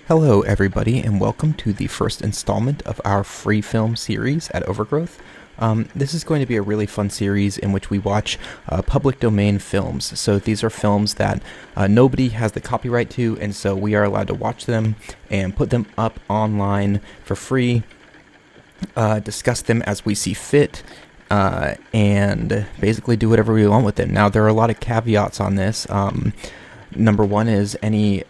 Hello, everybody, and welcome to the first installment of our FreeFilm series at Overgrowth. This is going to be a really fun series in which we watch public domain films. So these are films that nobody has the copyright to, and so we are allowed to watch them and put them up online for free, discuss them as we see fit, and basically do whatever we want with them. Now, there are a lot of caveats on this. Number one is any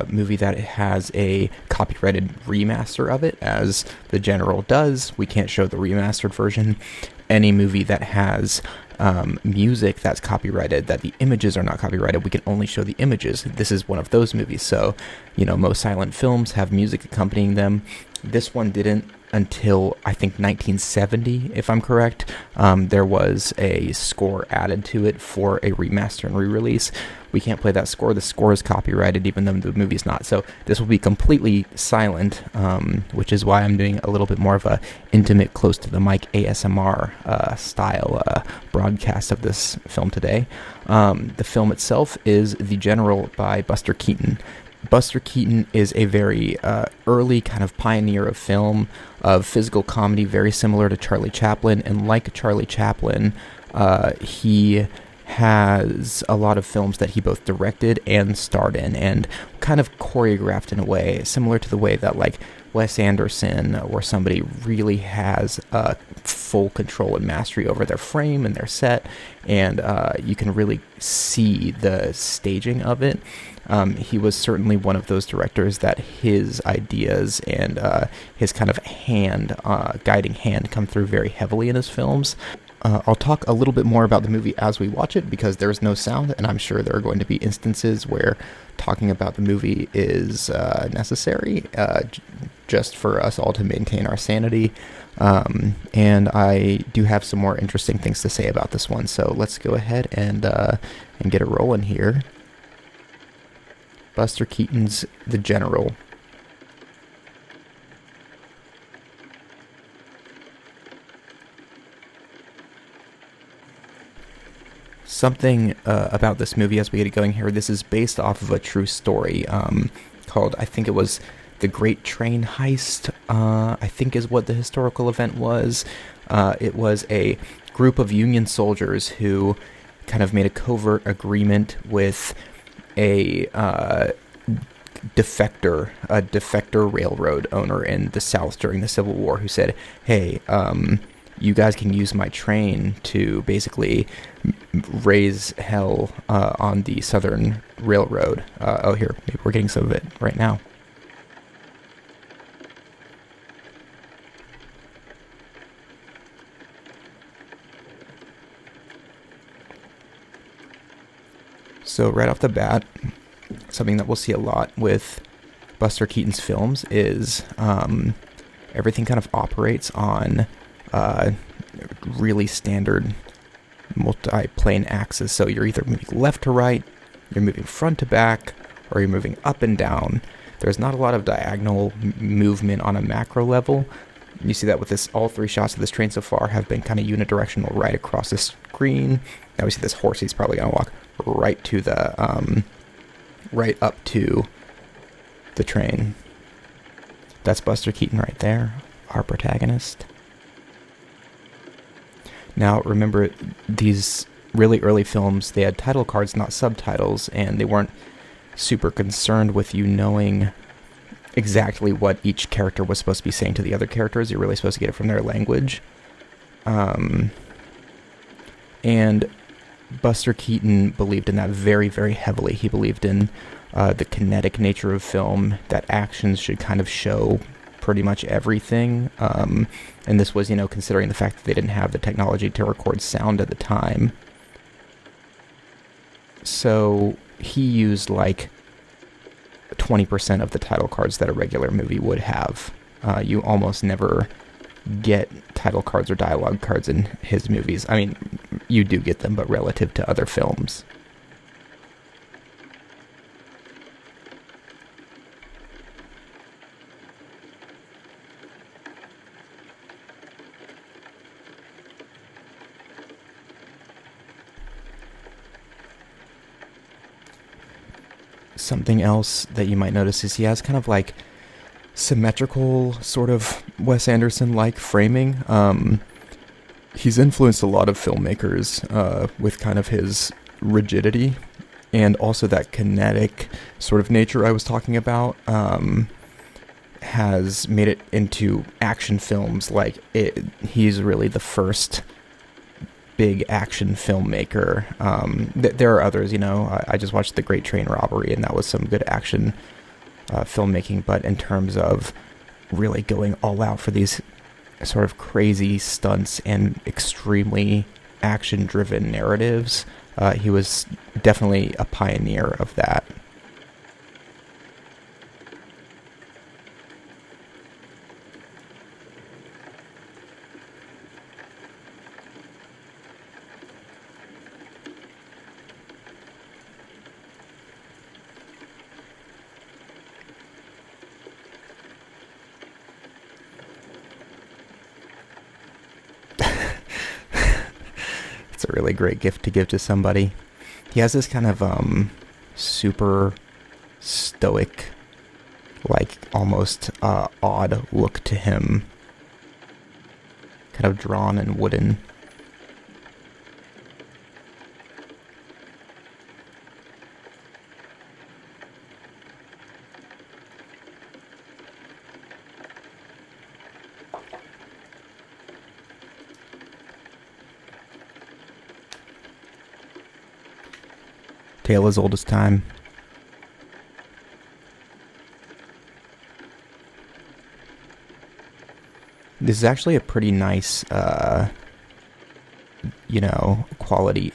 movie that has a copyrighted remaster of it, as The General does. We can't show the remastered version. Any movie that has music that's copyrighted, that the images are not copyrighted, we can only show the images. This is one of those movies. So, most silent films have music accompanying them. This one didn't until, I think, 1970, if I'm correct. There was a score added to it for a remaster and re-release. We can't play that score. The score is copyrighted, even though the movie's not. So this will be completely silent, which is why I'm doing a little bit more of a intimate, close to the mic ASMR style broadcast of this film today. The film itself is The General by Buster Keaton. Buster Keaton is a very early kind of pioneer of film, of physical comedy, very similar to Charlie Chaplin. And like Charlie Chaplin, he has a lot of films that he both directed and starred in, and kind of choreographed in a way similar to the way that like Wes Anderson or somebody really has full control and mastery over their frame and their set, and you can really see the staging of it. He was certainly one of those directors that his ideas and his kind of guiding hand come through very heavily in his films. I'll talk a little bit more about the movie as we watch it, because there's no sound, and I'm sure there are going to be instances where talking about the movie is necessary, just for us all to maintain our sanity. And I do have some more interesting things to say about this one, so let's go ahead and get it rolling here. Buster Keaton's The General. Something about this movie as we get it going here, this is based off of a true story called, I think it was The Great Train Heist, I think is what the historical event was. It was a group of Union soldiers who kind of made a covert agreement with a defector railroad owner in the South during the Civil War, who said, hey, you guys can use my train to basically raise hell on the Southern Railroad. Here, maybe we're getting some of it right now. So right off the bat, something that we'll see a lot with Buster Keaton's films is everything kind of operates on really standard multi-plane axis. So you're either moving left to right, you're moving front to back, or you're moving up and down. There's not a lot of diagonal movement on a macro level. You see that with this. All three shots of this train so far have been kind of unidirectional right across the screen. Now we see this horse. He's probably going to walk right to the right up to the train. That's Buster Keaton right there, our protagonist. Now, remember, these really early films, they had title cards, not subtitles, and they weren't super concerned with you knowing exactly what each character was supposed to be saying to the other characters. You're really supposed to get it from their language. And Buster Keaton believed in that very, very heavily. He believed in the kinetic nature of film, that actions should kind of show pretty much everything. And this was, considering the fact that they didn't have the technology to record sound at the time. So he used like 20% of the title cards that a regular movie would have. You almost never get title cards or dialogue cards in his movies. I mean, you do get them, but relative to other films. Something else that you might notice is he has kind of like symmetrical, sort of Wes Anderson-like framing. He's influenced a lot of filmmakers with kind of his rigidity and also that kinetic sort of nature I was talking about. Has made it into action films. He's really the first big action filmmaker. There are others, I just watched The Great Train Robbery, and that was some good action filmmaking. But in terms of really going all out for these sort of crazy stunts and extremely action-driven narratives, he was definitely a pioneer of that. It's a really great gift to give to somebody. He has this kind of super stoic, like almost odd look to him, kind of drawn and wooden. Tale as old as time. This is actually a pretty nice, quality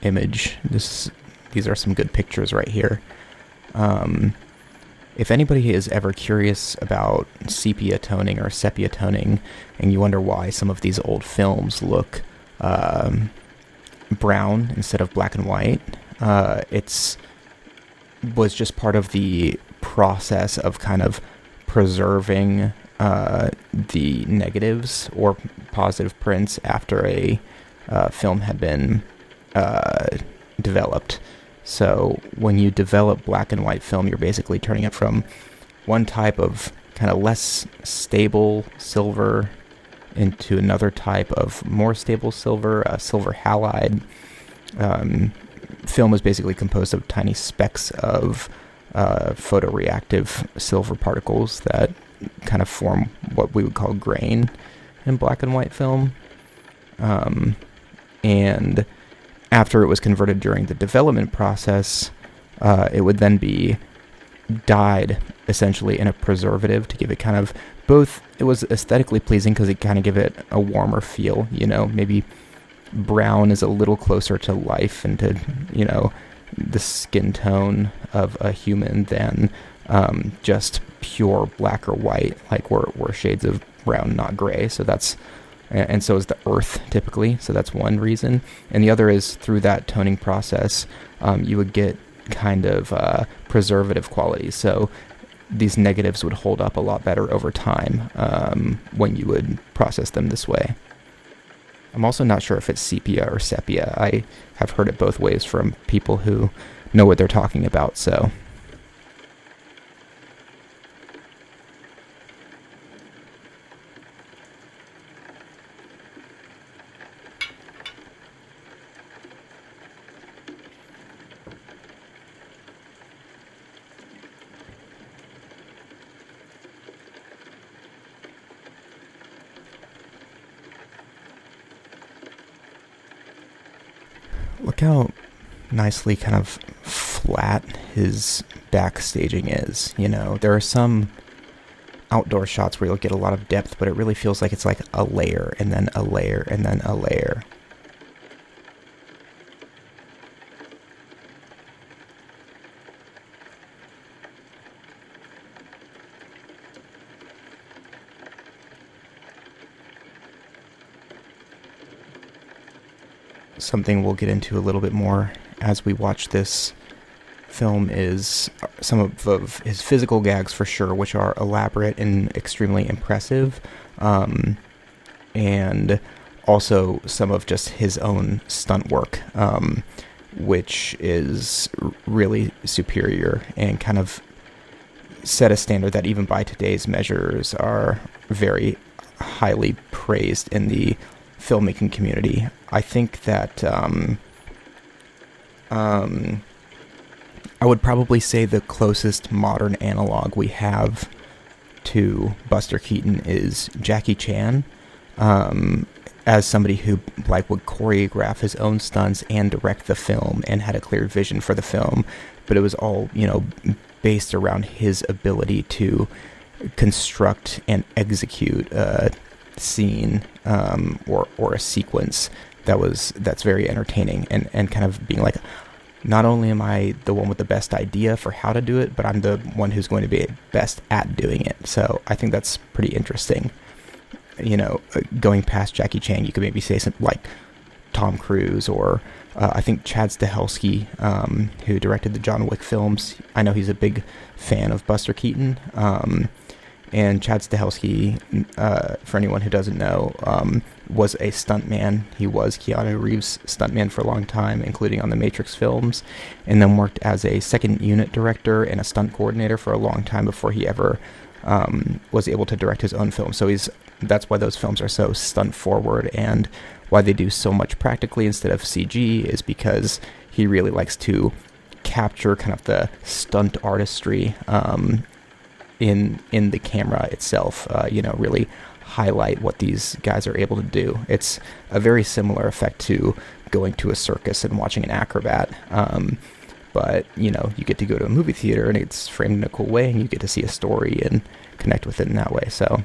image. These are some good pictures right here. If anybody is ever curious about sepia toning or sepia toning, and you wonder why some of these old films look brown instead of black and white, it's was just part of the process of kind of preserving the negatives or positive prints after a film had been developed. So when you develop black and white film, you're basically turning it from one type of kind of less stable silver into another type of more stable silver, silver halide. Film is basically composed of tiny specks of photoreactive silver particles that kind of form what we would call grain in black and white film. And after it was converted during the development process, it would then be dyed essentially in a preservative to give it kind of both. It was aesthetically pleasing because it kind of give it a warmer feel, maybe brown is a little closer to life and to, the skin tone of a human than just pure black or white, like we're shades of brown, not gray. So and so is the earth typically. So that's one reason. And the other is through that toning process, you would get kind of preservative qualities. So these negatives would hold up a lot better over time when you would process them this way. I'm also not sure if it's sepia or sepia. I have heard it both ways from people who know what they're talking about, so. Look how nicely kind of flat his backstaging is. There are some outdoor shots where you'll get a lot of depth, but it really feels like it's like a layer and then a layer and then a layer. Something we'll get into a little bit more as we watch this film is some of his physical gags for sure, which are elaborate and extremely impressive, and also some of just his own stunt work, which is really superior and kind of set a standard that even by today's measures are very highly praised in the filmmaking community. I think that I would probably say the closest modern analog we have to Buster Keaton is Jackie Chan, as somebody who like would choreograph his own stunts and direct the film and had a clear vision for the film, but it was all, based around his ability to construct and execute a scene, or a sequence that's very entertaining, and kind of being like, not only am I the one with the best idea for how to do it, but I'm the one who's going to be best at doing it. So I think that's pretty interesting. Going past Jackie Chan, you could maybe say something like Tom Cruise, or I think Chad Stahelski, who directed the John Wick films. I know he's a big fan of Buster Keaton. And Chad Stahelski, for anyone who doesn't know, was a stuntman. He was Keanu Reeves' stuntman for a long time, including on the Matrix films, and then worked as a second unit director and a stunt coordinator for a long time before he ever was able to direct his own film. So that's why those films are so stunt forward, and why they do so much practically instead of CG is because he really likes to capture kind of the stunt artistry in the camera itself, really highlight what these guys are able to do. It's a very similar effect to going to a circus and watching an acrobat, but you get to go to a movie theater and it's framed in a cool way, and you get to see a story and connect with it in that way. So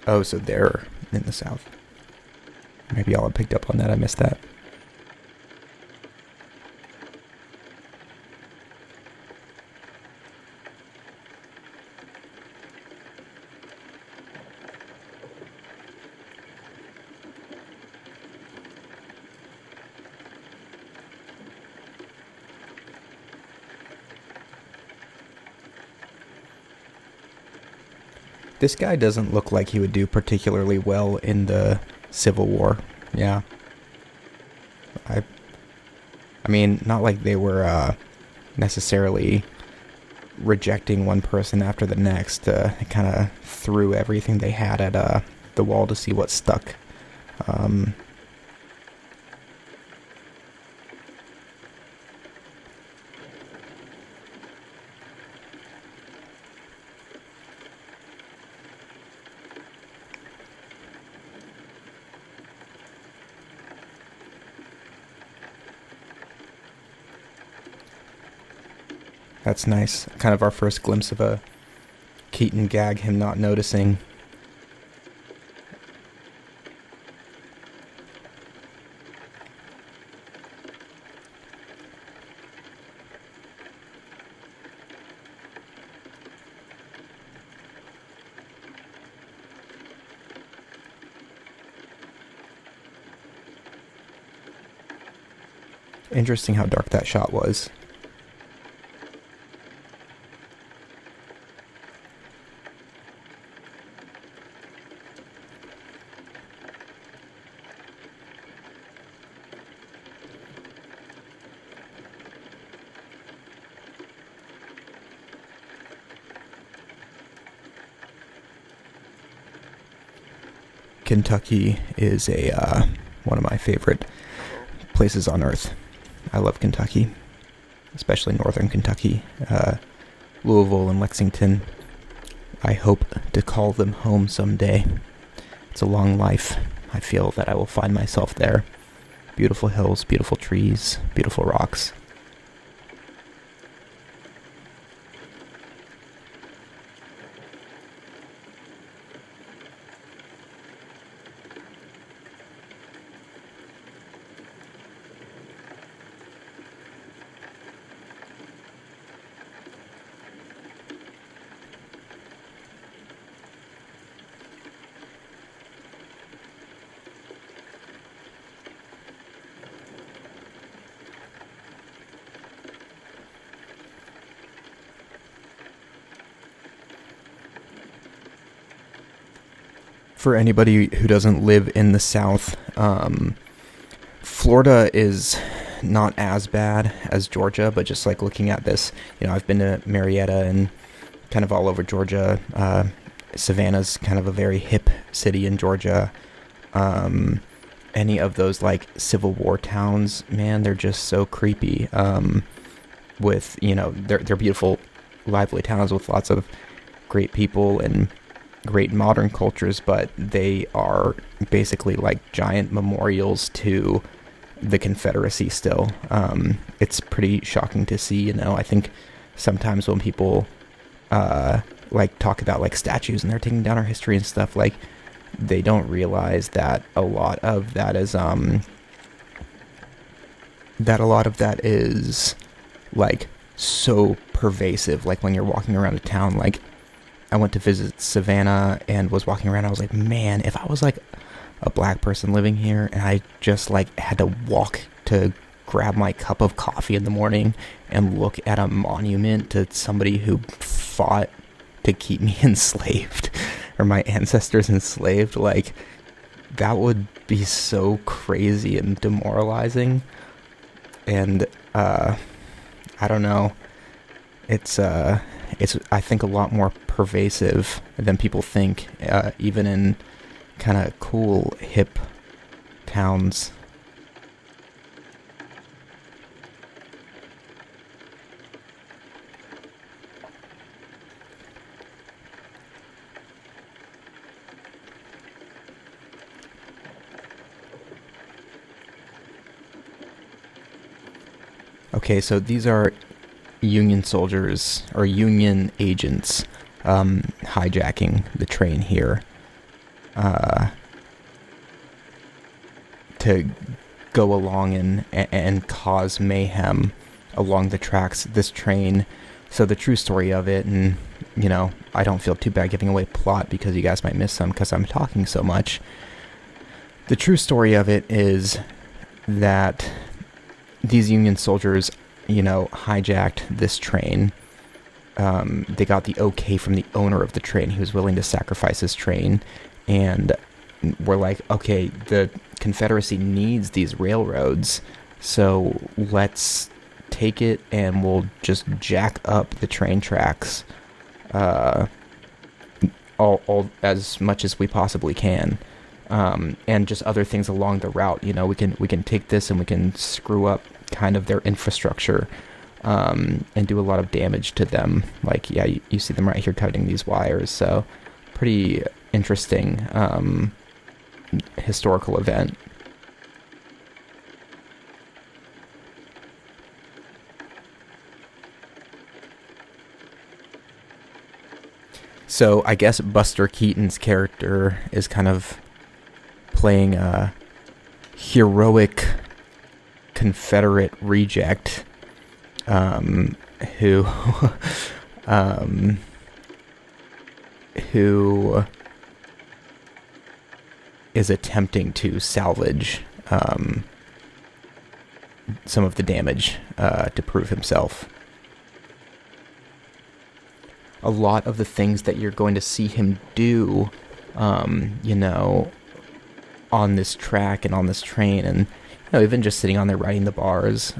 oh, so they're in the South. Maybe y'all have picked up on that. I missed that. This guy doesn't look like he would do particularly well in the Civil War. Yeah. I mean, not like they were necessarily rejecting one person after the next. They kind of threw everything they had at the wall to see what stuck. That's nice. Kind of our first glimpse of a Keaton gag, him not noticing. Interesting how dark that shot was. Kentucky is one of my favorite places on earth. I love Kentucky, especially northern Kentucky, Louisville and Lexington. I hope to call them home someday. It's a long life. I feel that I will find myself there. Beautiful hills, beautiful trees, beautiful rocks. For anybody who doesn't live in the South, Florida is not as bad as Georgia, but just like looking at this, I've been to Marietta and kind of all over Georgia. Savannah's kind of a very hip city in Georgia. Any of those like Civil War towns, man, they're just so creepy. With they're beautiful, lively towns with lots of great people and great modern cultures, but they are basically like giant memorials to the Confederacy still. It's pretty shocking to see. I think sometimes when people like talk about like statues and they're taking down our history and stuff, like they don't realize that a lot of that is like so pervasive. Like when you're walking around a town, like I went to visit Savannah and was walking around, I was like, man, if I was like a black person living here and I just like had to walk to grab my cup of coffee in the morning and look at a monument to somebody who fought to keep me enslaved or my ancestors enslaved, like that would be so crazy and demoralizing. And I don't know, it's I think a lot more pervasive than people think, even in kind of cool hip towns. Okay, so these are Union soldiers or Union agents hijacking the train here to go along and cause mayhem along the tracks. This train, so the true story of it, and I don't feel too bad giving away plot because you guys might miss some because I'm talking so much. The true story of it is that these Union soldiers, hijacked this train. They got the okay from the owner of the train. He was willing to sacrifice his train. And we're like, okay, the Confederacy needs these railroads, so let's take it and we'll just jack up the train tracks all as much as we possibly can. And just other things along the route. We can take this and we can screw up kind of their infrastructure, and do a lot of damage to them. Like, yeah, you see them right here cutting these wires. So pretty interesting historical event. So I guess Buster Keaton's character is kind of playing a heroic Confederate reject, who who is attempting to salvage some of the damage to prove himself. A lot of the things that you're going to see him do, on this track and on this train, and even just sitting on there writing the bars,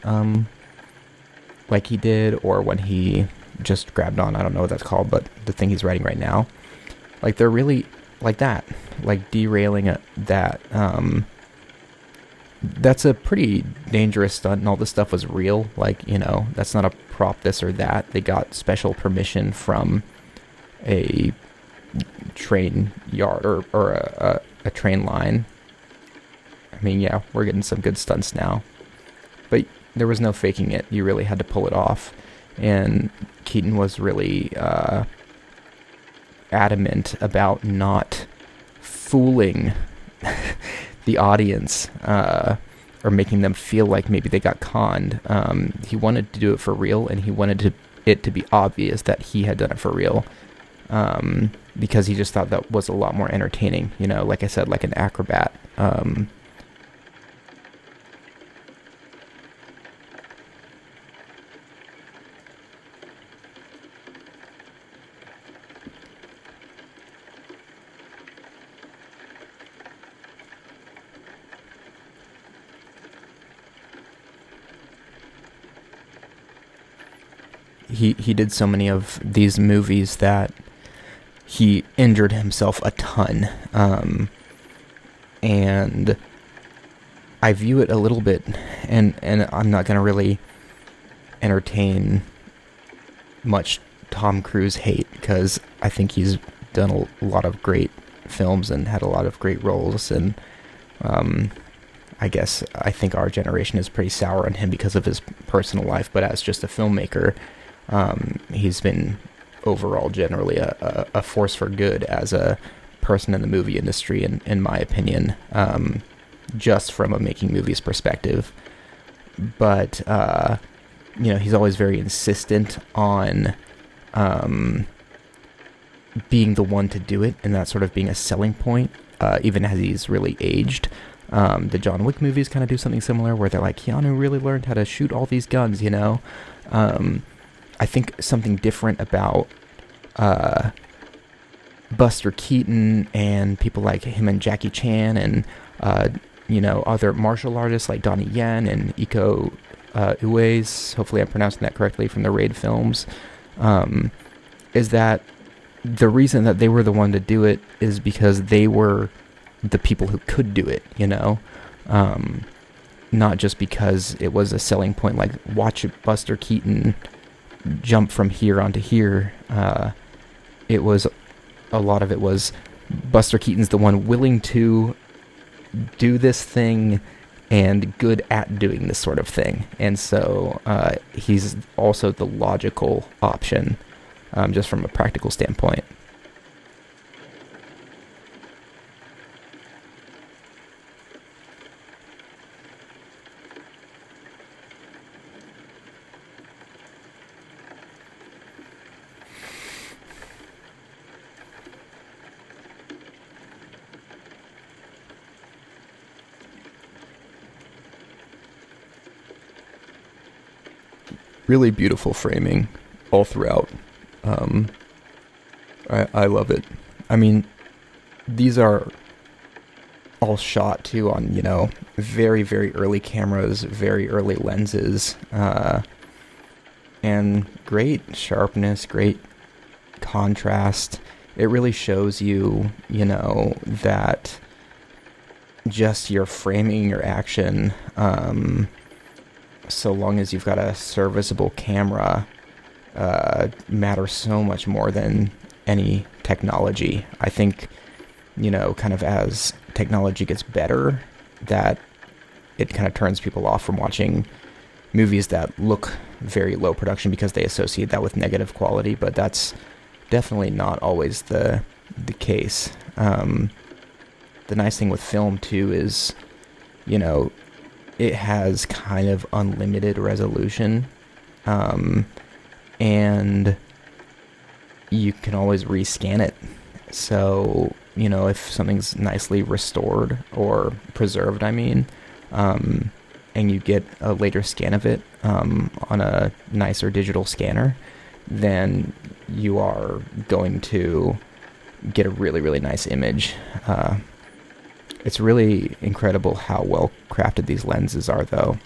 like he did, or when he just grabbed on, I don't know what that's called, but the thing he's writing right now, like they're really like that, like derailing that. That's a pretty dangerous stunt, and all this stuff was real. Like, that's not a prop, this or that. They got special permission from a train yard or a train line. I mean, yeah, we're getting some good stunts now, but there was no faking it. You really had to pull it off, and Keaton was really adamant about not fooling the audience, or making them feel like maybe they got conned. He wanted to do it for real, and he wanted it to be obvious that he had done it for real, because he just thought that was a lot more entertaining. Like I said, like an acrobat. he did so many of these movies that he injured himself a ton. And I view it a little bit, and I'm not going to really entertain much Tom Cruise hate, because I think he's done a lot of great films and had a lot of great roles, and I think our generation is pretty sour on him because of his personal life, but as just a filmmaker, he's been overall generally a force for good as a person in the movie industry, in my opinion, just from a making movies perspective. But he's always very insistent on being the one to do it, and that sort of being a selling point, even as he's really aged. The John Wick movies kind of do something similar, where they're like, Keanu really learned how to shoot all these guns, I think something different about Buster Keaton and people like him and Jackie Chan and other martial artists like Donnie Yen and Iko Uwais, hopefully I'm pronouncing that correctly, from the Raid films, is that the reason that they were the one to do it is because they were the people who could do it, not just because it was a selling point, like watch Buster Keaton jump from here onto here. A lot of it was Buster Keaton's the one willing to do this thing and good at doing this sort of thing, and so he's also the logical option, just from a practical standpoint. Really beautiful framing all throughout. I love it. I mean, these are all shot too on, very, very early cameras, very early lenses, and great sharpness, great contrast. It really shows you, that just your framing, your action, so long as you've got a serviceable camera, matters so much more than any technology. I think, kind of as technology gets better, that it kind of turns people off from watching movies that look very low production because they associate that with negative quality, but that's definitely not always the case. The nice thing with film, too, is, it has kind of unlimited resolution, and you can always rescan it. So, if something's nicely restored or preserved, and you get a later scan of it on a nicer digital scanner, then you are going to get a really, really nice image. It's really incredible how well crafted these lenses are, though.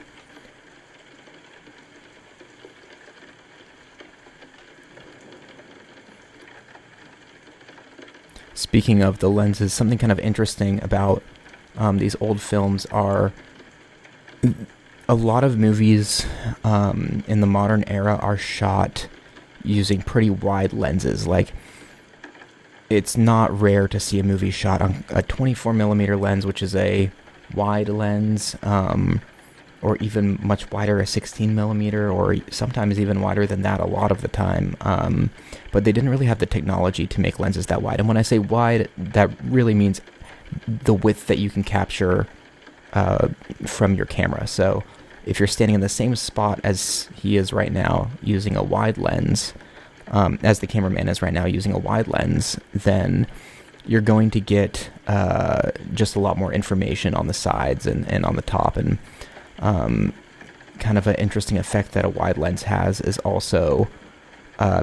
Speaking of the lenses, something kind of interesting about these old films are a lot of movies in the modern era are shot using pretty wide lenses. Like, it's not rare to see a movie shot on a 24mm lens, which is a wide lens, or even much wider, a 16mm, or sometimes even wider than that a lot of the time. But they didn't really have the technology to make lenses that wide. And when I say wide, that really means the width that you can capture from your camera. So if you're standing in the same spot as he is right now using a wide lens, as the cameraman is right now using a wide lens, then you're going to get just a lot more information on the sides and on the top. And kind of an interesting effect that a wide lens has is also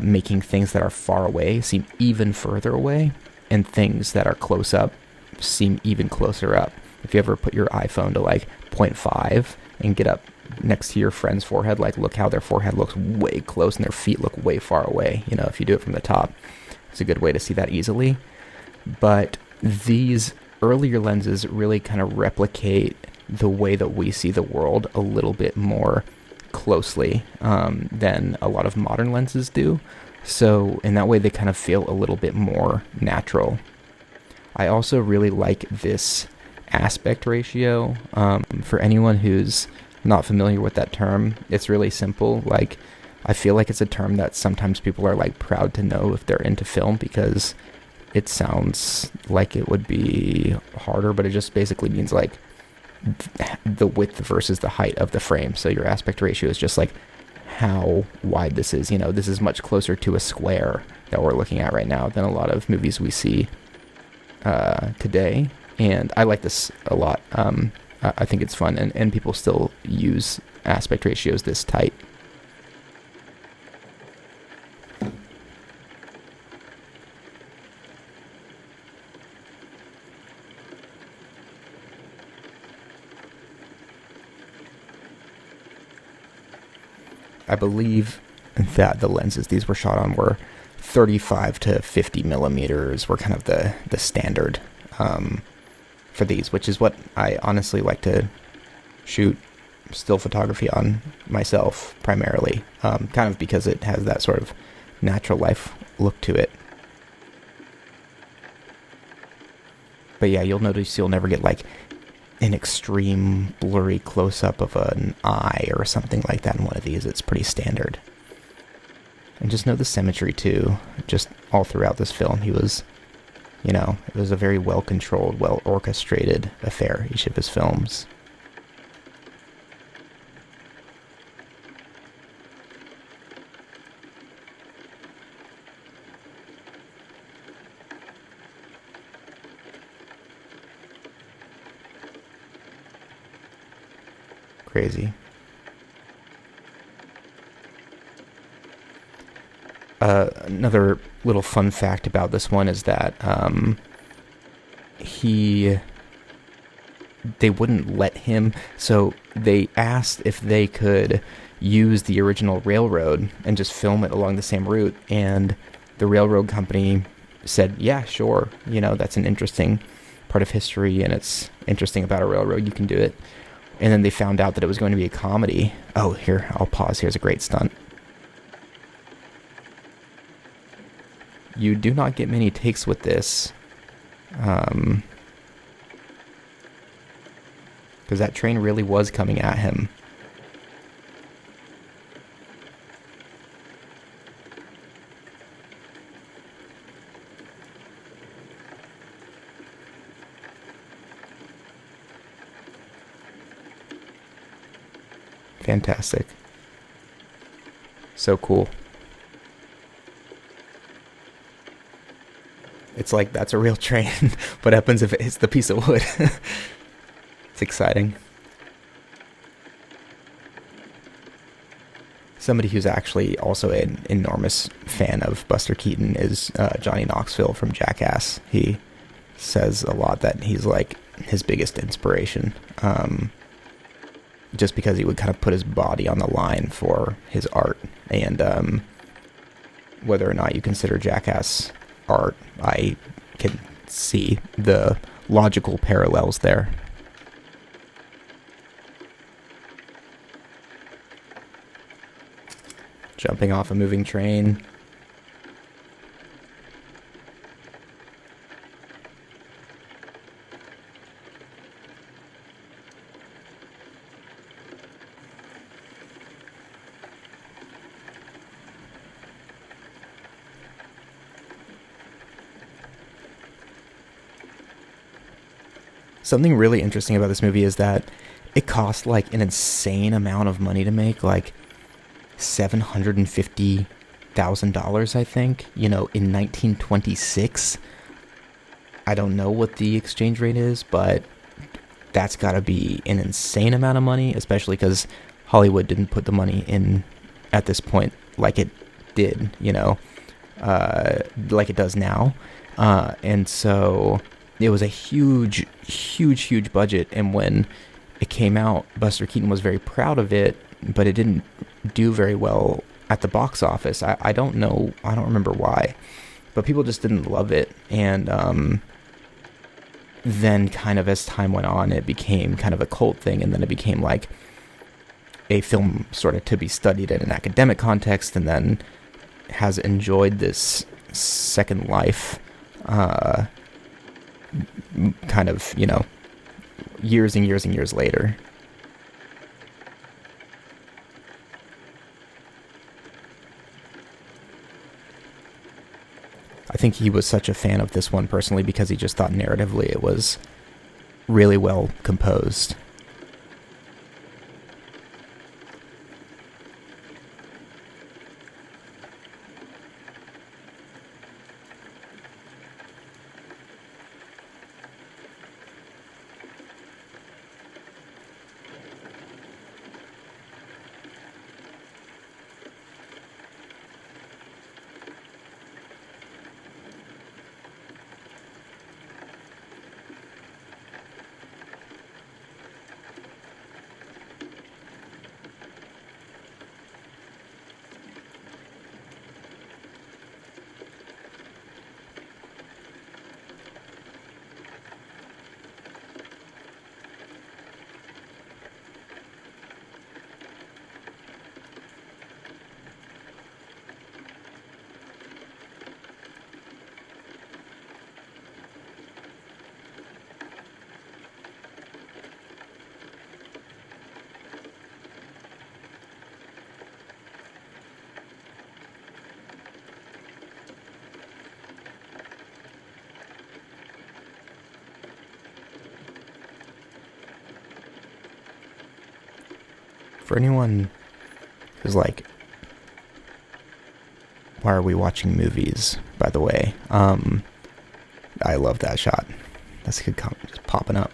making things that are far away seem even further away, and things that are close up seem even closer up. If you ever put your iPhone to like 0.5 and get up next to your friend's forehead, like look how their forehead looks way close and their feet look way far away. You know, if you do it from the top, it's a good way to see that easily. But these earlier lenses really kind of replicate the way that we see the world a little bit more closely than a lot of modern lenses do. So in that way, they kind of feel a little bit more natural. I also really like this aspect ratio. For anyone who's not familiar with that term, it's really simple. Like, I feel like it's a term that sometimes people are like proud to know if they're into film, because it sounds like it would be harder, but it just basically means like the width versus the height of the frame. So your aspect ratio is just like how wide this is. You know, this is much closer to a square that we're looking at right now than a lot of movies we see today. And I like this a lot. I think it's fun, and people still use aspect ratios this tight. I believe that the lenses these were shot on were 35 to 50 millimeters were kind of the standard for these, which is what I honestly like to shoot still photography on myself primarily, kind of because it has that sort of natural life look to it. But yeah, you'll notice you'll never get like an extreme blurry close-up of an eye or something like that in one of these. It's pretty standard. And just know the symmetry too, just all throughout this film. He was, you know, it was a very well-controlled, well-orchestrated affair, each of his films. Crazy. Another little fun fact about this one is that they wouldn't let him, so they asked if they could use the original railroad and just film it along the same route, and the railroad company said, yeah, sure, you know, that's an interesting part of history, and it's interesting about a railroad, you can do it. And then they found out that it was going to be a comedy. Oh, here, I'll pause. Here's a great stunt. You do not get many takes with this. Because that train really was coming at him. Fantastic. So cool. It's like, that's a real train. What happens if it hits the piece of wood? It's exciting. Somebody who's actually also an enormous fan of Buster Keaton is Johnny Knoxville from Jackass. He says a lot that he's like his biggest inspiration. Just because he would kind of put his body on the line for his art. And whether or not you consider Jackass art, I can see the logical parallels there. Jumping off a moving train. Something really interesting about this movie is that it cost like an insane amount of money to make, like $750,000, I think, you know, in 1926. I don't know what the exchange rate is, but that's got to be an insane amount of money, especially because Hollywood didn't put the money in at this point like it did, you know, like it does now. And so it was a huge budget, and when it came out, Buster Keaton was very proud of it, but it didn't do very well at the box office. I don't know, I don't remember why, but people just didn't love it. And then kind of as time went on, it became kind of a cult thing, and then it became like a film sort of to be studied in an academic context, and then has enjoyed this second life, kind of, years and years and years later. I think he was such a fan of this one personally because he just thought narratively it was really well composed. For anyone who's like, why are we watching movies, by the way? I love that shot. That's a good comment, just popping up.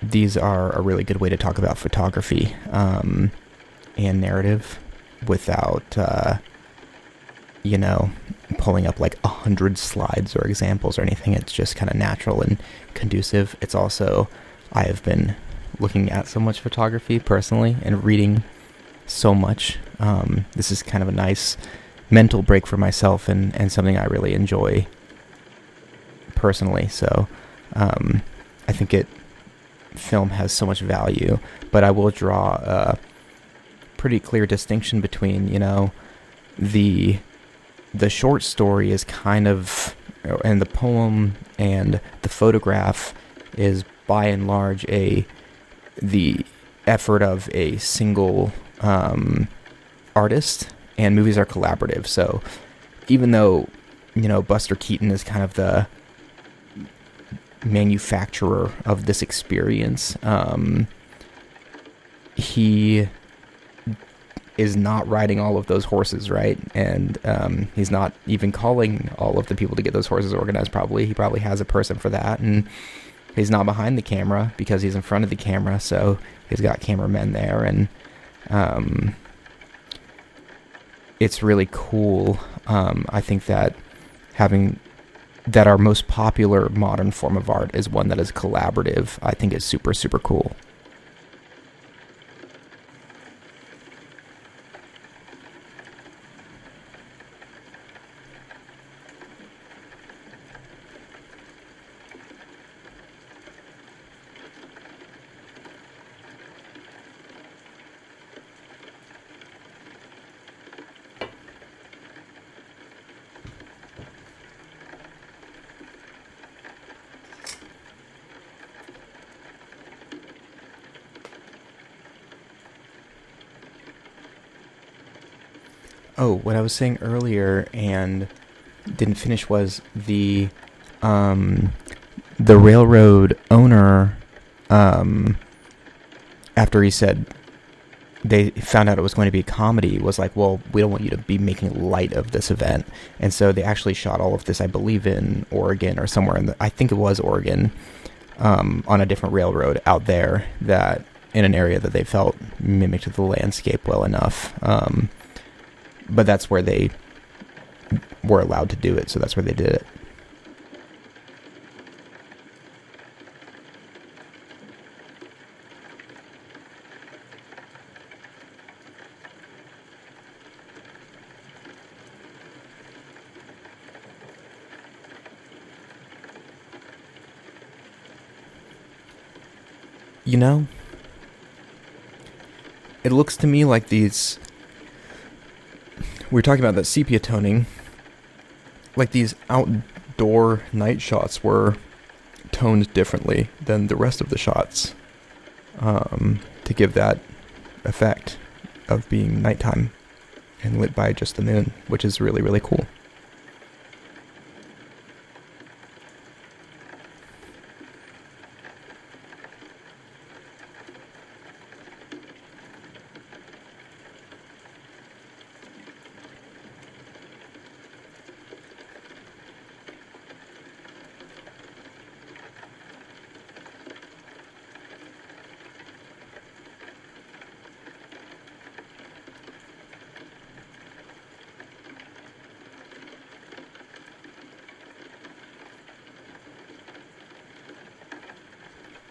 These are a really good way to talk about photography and narrative without, pulling up like 100 slides or examples or anything. It's just kind of natural and conducive. It's also, I have been looking at so much photography personally and reading so much. This is kind of a nice mental break for myself and something I really enjoy personally. So I think film has so much value, but I will draw a pretty clear distinction between, the short story is kind of, and the poem and the photograph is by and large the effort of a single artist, and movies are collaborative. So even though, Buster Keaton is kind of the manufacturer of this experience, he is not riding all of those horses, right? And he's not even calling all of the people to get those horses organized, probably. He probably has a person for that, and he's not behind the camera because he's in front of the camera, so he's got cameramen there, and it's really cool. I think that our most popular modern form of art is one that is collaborative. I think it's super, super cool. Oh, what I was saying earlier and didn't finish was the railroad owner, after he said they found out it was going to be a comedy, was like, well, we don't want you to be making light of this event. And so they actually shot all of this, I believe, in Oregon or somewhere I think it was Oregon, on a different railroad out there, that in an area that they felt mimicked the landscape well enough. But that's where they were allowed to do it, so that's where they did it. You know, it looks to me like these, we were talking about that sepia toning, like these outdoor night shots were toned differently than the rest of the shots, to give that effect of being nighttime and lit by just the moon, which is really, really cool.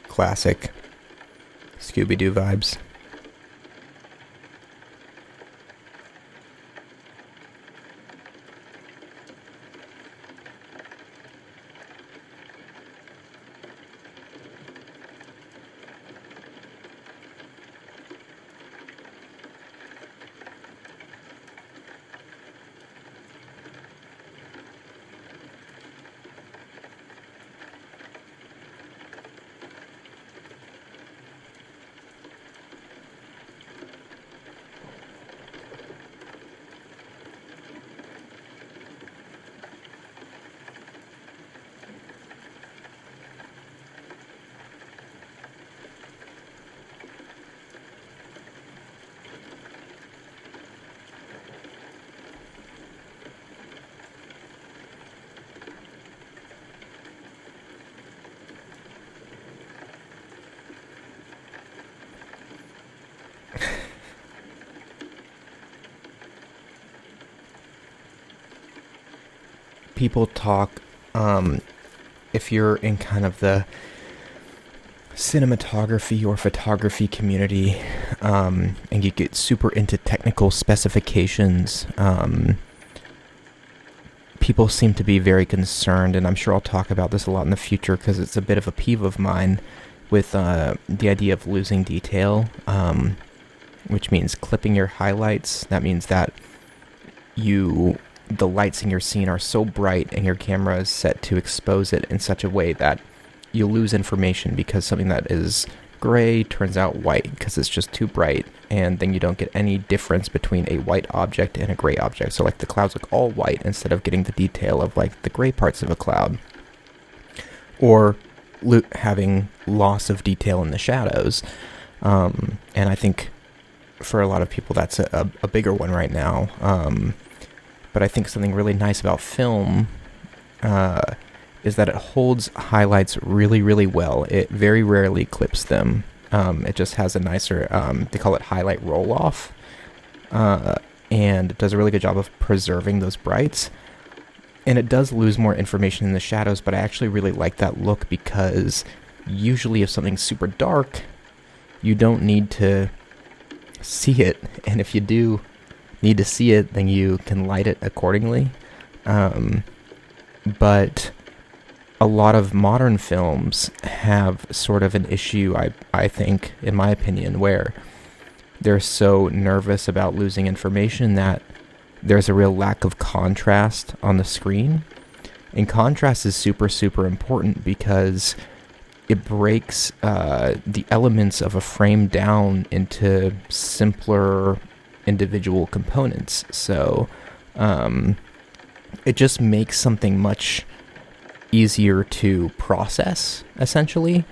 Classic Scooby-Doo vibes. People talk, if you're in kind of the cinematography or photography community, and you get super into technical specifications, people seem to be very concerned, and I'm sure I'll talk about this a lot in the future because it's a bit of a peeve of mine with the idea of losing detail, which means clipping your highlights. That means that the lights in your scene are so bright and your camera is set to expose it in such a way that you lose information because something that is gray turns out white because it's just too bright, and then you don't get any difference between a white object and a gray object. So like the clouds look all white instead of getting the detail of like the gray parts of a cloud, or having loss of detail in the shadows. And I think for a lot of people that's a bigger one right now. But I think something really nice about film is that it holds highlights really, really well. It very rarely clips them. It just has a nicer, they call it highlight roll-off, and it does a really good job of preserving those brights. And it does lose more information in the shadows, but I actually really like that look because usually if something's super dark, you don't need to see it, and if you do need to see it, then you can light it accordingly. But a lot of modern films have sort of an issue, I think, in my opinion, where they're so nervous about losing information that there's a real lack of contrast on the screen. And contrast is super, super important because it breaks the elements of a frame down into simpler individual components. So it just makes something much easier to process, essentially,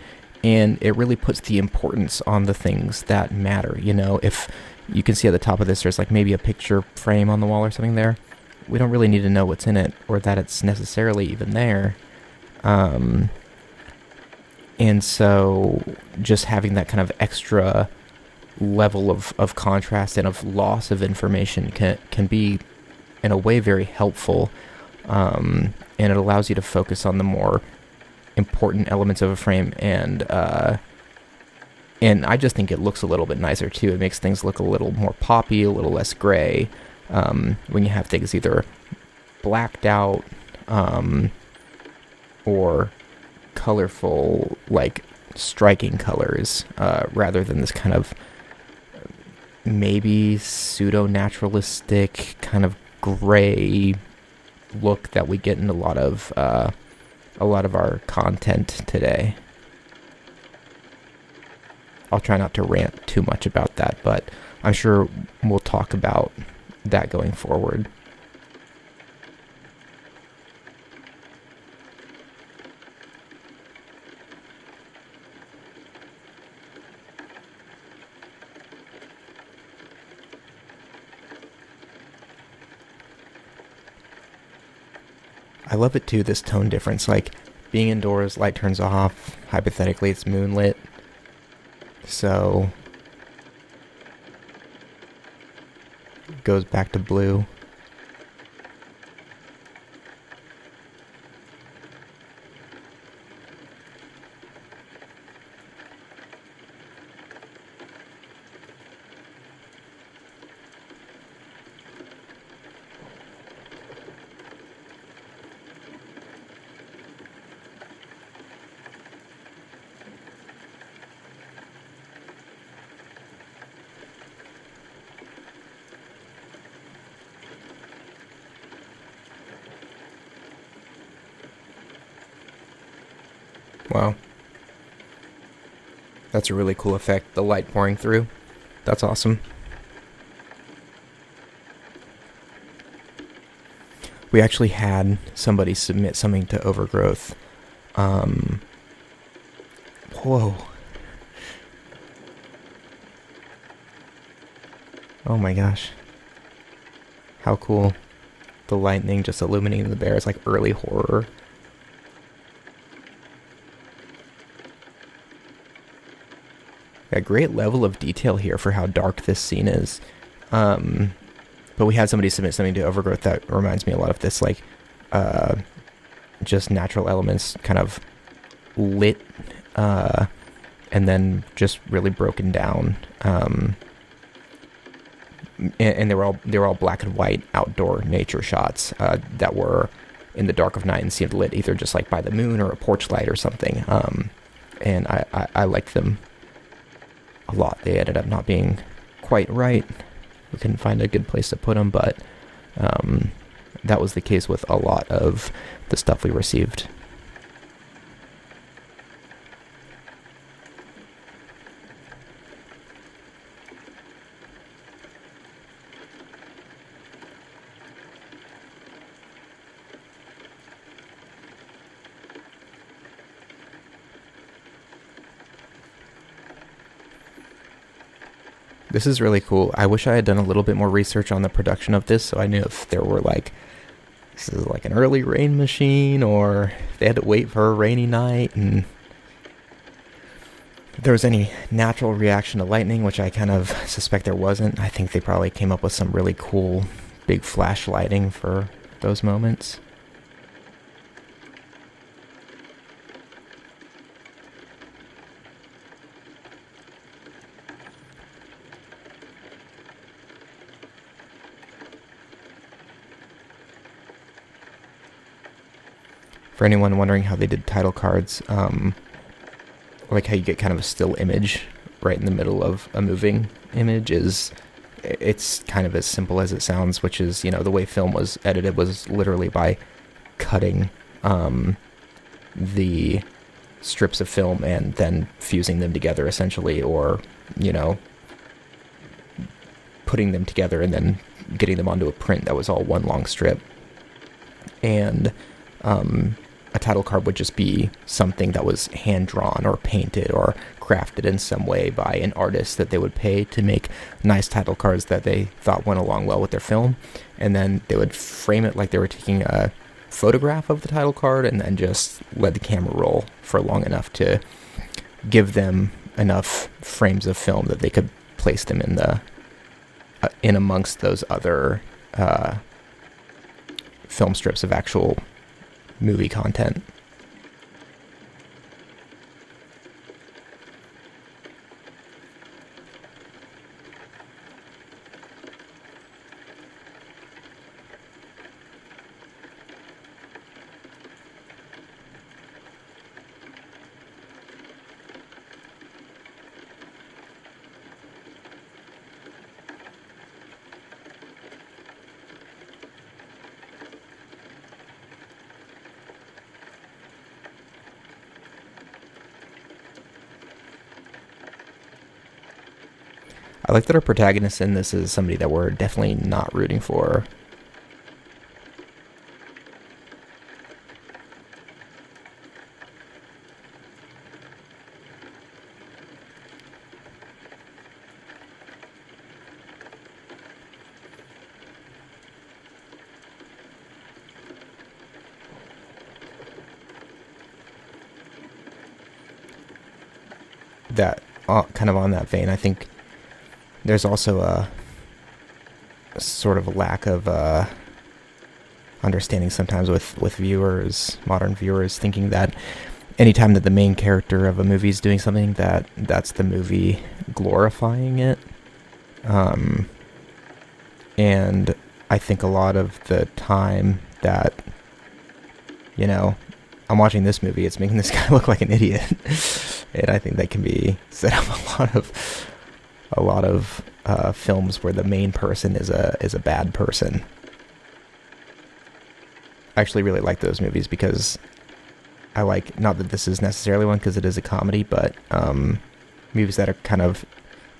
and it really puts the importance on the things that matter. You know, if you can see at the top of this, there's like maybe a picture frame on the wall or something there. We don't really need to know what's in it or that it's necessarily even there. And so just having that kind of extra level of contrast and of loss of information can be, in a way, very helpful. And it allows you to focus on the more important elements of a frame, and I just think it looks a little bit nicer too. It makes things look a little more poppy, a little less gray, when you have things either blacked out or colorful, like striking colors rather than this kind of maybe pseudo-naturalistic kind of gray look that we get in a lot of our content today. I'll try not to rant too much about that, but I'm sure we'll talk about that going forward. I love it too, this tone difference. Like, being indoors, light turns off. Hypothetically, it's moonlit. So, it goes back to blue. Wow. That's a really cool effect, the light pouring through. That's awesome. We actually had somebody submit something to Overgrowth. Um, Whoa. Oh my gosh. How cool. The lightning just illuminating the bear is like early horror. A great level of detail here for how dark this scene is. But we had somebody submit something to Overgrowth that reminds me a lot of this, like, just natural elements kind of lit, and then just really broken down. And they were all black and white outdoor nature shots that were in the dark of night and seemed lit either just like by the moon or a porch light or something. And I liked them a lot. They ended up not being quite right. We couldn't find a good place to put them, but that was the case with a lot of the stuff we received. This is really cool. I wish I had done a little bit more research on the production of this, so I knew if there were like, this is like an early rain machine, or if they had to wait for a rainy night, and if there was any natural reaction to lightning, which I kind of suspect there wasn't. I think they probably came up with some really cool big flash lighting for those moments. For anyone wondering how they did title cards, like how you get kind of a still image right in the middle of a moving image, it's kind of as simple as it sounds, which is, the way film was edited was literally by cutting the strips of film and then fusing them together essentially, or, putting them together and then getting them onto a print that was all one long strip. And a title card would just be something that was hand-drawn or painted or crafted in some way by an artist that they would pay to make nice title cards that they thought went along well with their film. And then they would frame it like they were taking a photograph of the title card and then just let the camera roll for long enough to give them enough frames of film that they could place them in amongst those other film strips of actual movie content. I like that our protagonist in this is somebody that we're definitely not rooting for. That kind of on that vein, I think there's also a sort of a lack of understanding sometimes with viewers, modern viewers, thinking that anytime that the main character of a movie is doing something, that's the movie glorifying it. And I think a lot of the time that, you know, I'm watching this movie, it's making this guy look like an idiot. And I think that can be set up a lot of films where the main person is a bad person. I actually really like those movies because I like, not that this is necessarily one because it is a comedy, but movies that are kind of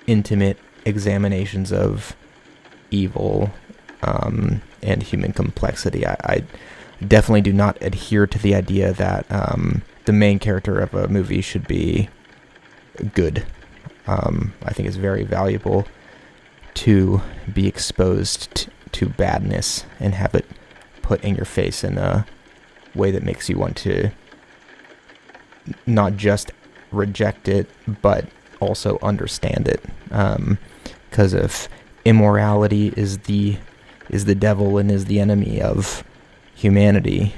intimate examinations of evil and human complexity. I definitely do not adhere to the idea that the main character of a movie should be good. I think it's very valuable to be exposed to badness and have it put in your face in a way that makes you want to not just reject it, but also understand it. Because if immorality is the devil and is the enemy of humanity,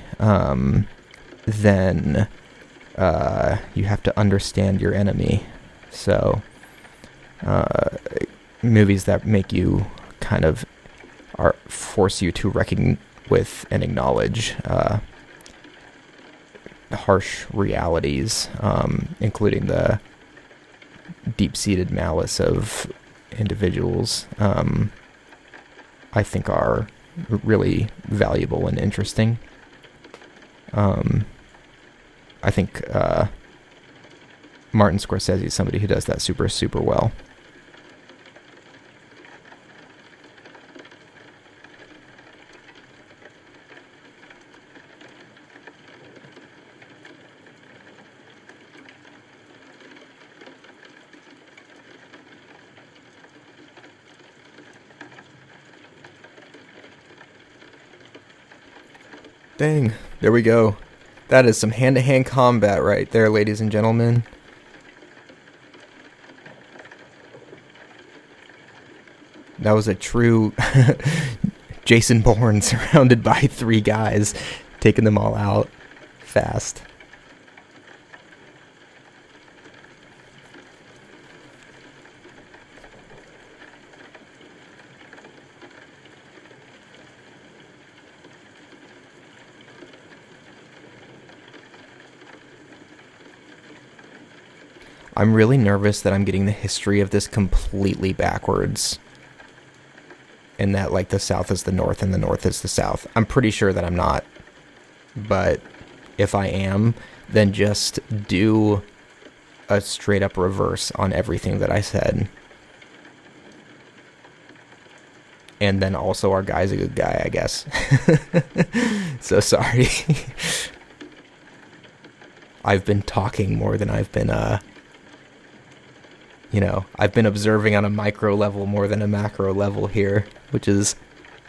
then you have to understand your enemy. So movies that make you kind of force you to reckon with and acknowledge harsh realities, including the deep-seated malice of individuals, I think are really valuable and interesting. I think Martin Scorsese is somebody who does that super, super well. Dang, there we go. That is some hand-to-hand combat right there, ladies and gentlemen. That was a true Jason Bourne surrounded by 3 guys, taking them all out fast. I'm really nervous that I'm getting the history of this completely backwards. And that, like, the South is the North and the North is the South. I'm pretty sure that I'm not. But if I am, then just do a straight up reverse on everything that I said. And then also our guy's a good guy, I guess. So sorry. I've been talking more than I've been, I've been observing on a micro level more than a macro level here, which is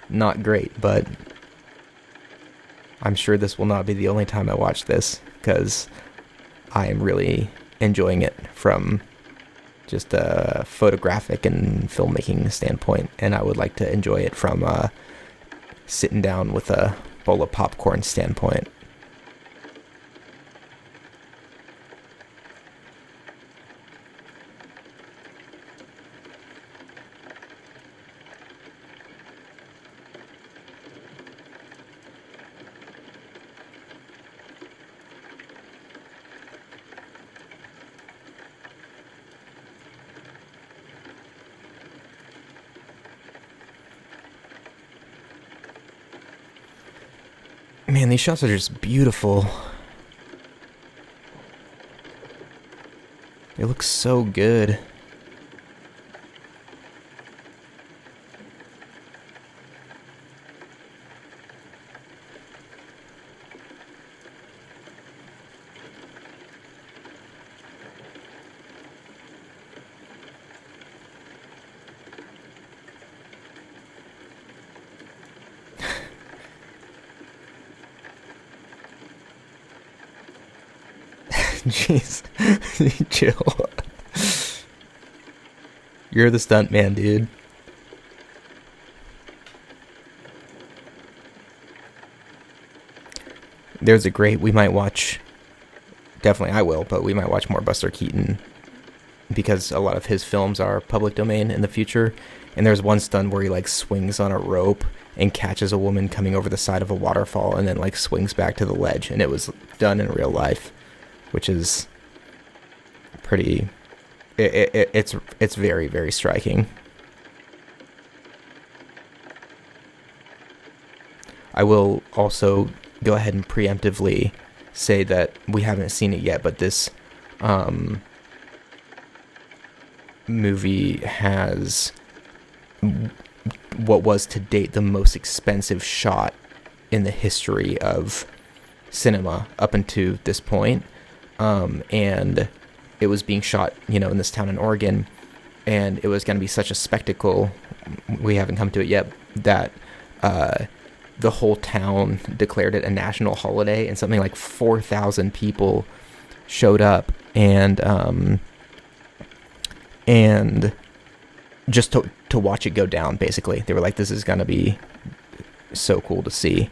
not great, but I'm sure this will not be the only time I watch this, because I am really enjoying it from just a photographic and filmmaking standpoint, and I would like to enjoy it from sitting down with a bowl of popcorn standpoint. Man, these shots are just beautiful. They look so good. Jeez. Chill. You're the stunt man, dude. There's a great, we might watch, definitely I will, but we might watch more Buster Keaton because a lot of his films are public domain in the future. And there's one stunt where he like swings on a rope and catches a woman coming over the side of a waterfall and then like swings back to the ledge. And it was done in real life, which is pretty, it's very, very striking. I will also go ahead and preemptively say that we haven't seen it yet, but this movie has what was to date the most expensive shot in the history of cinema up until this point. And it was being shot, in this town in Oregon, and it was going to be such a spectacle, we haven't come to it yet, that the whole town declared it a national holiday, and something like 4,000 people showed up, and just to watch it go down, basically. They were like, this is going to be so cool to see.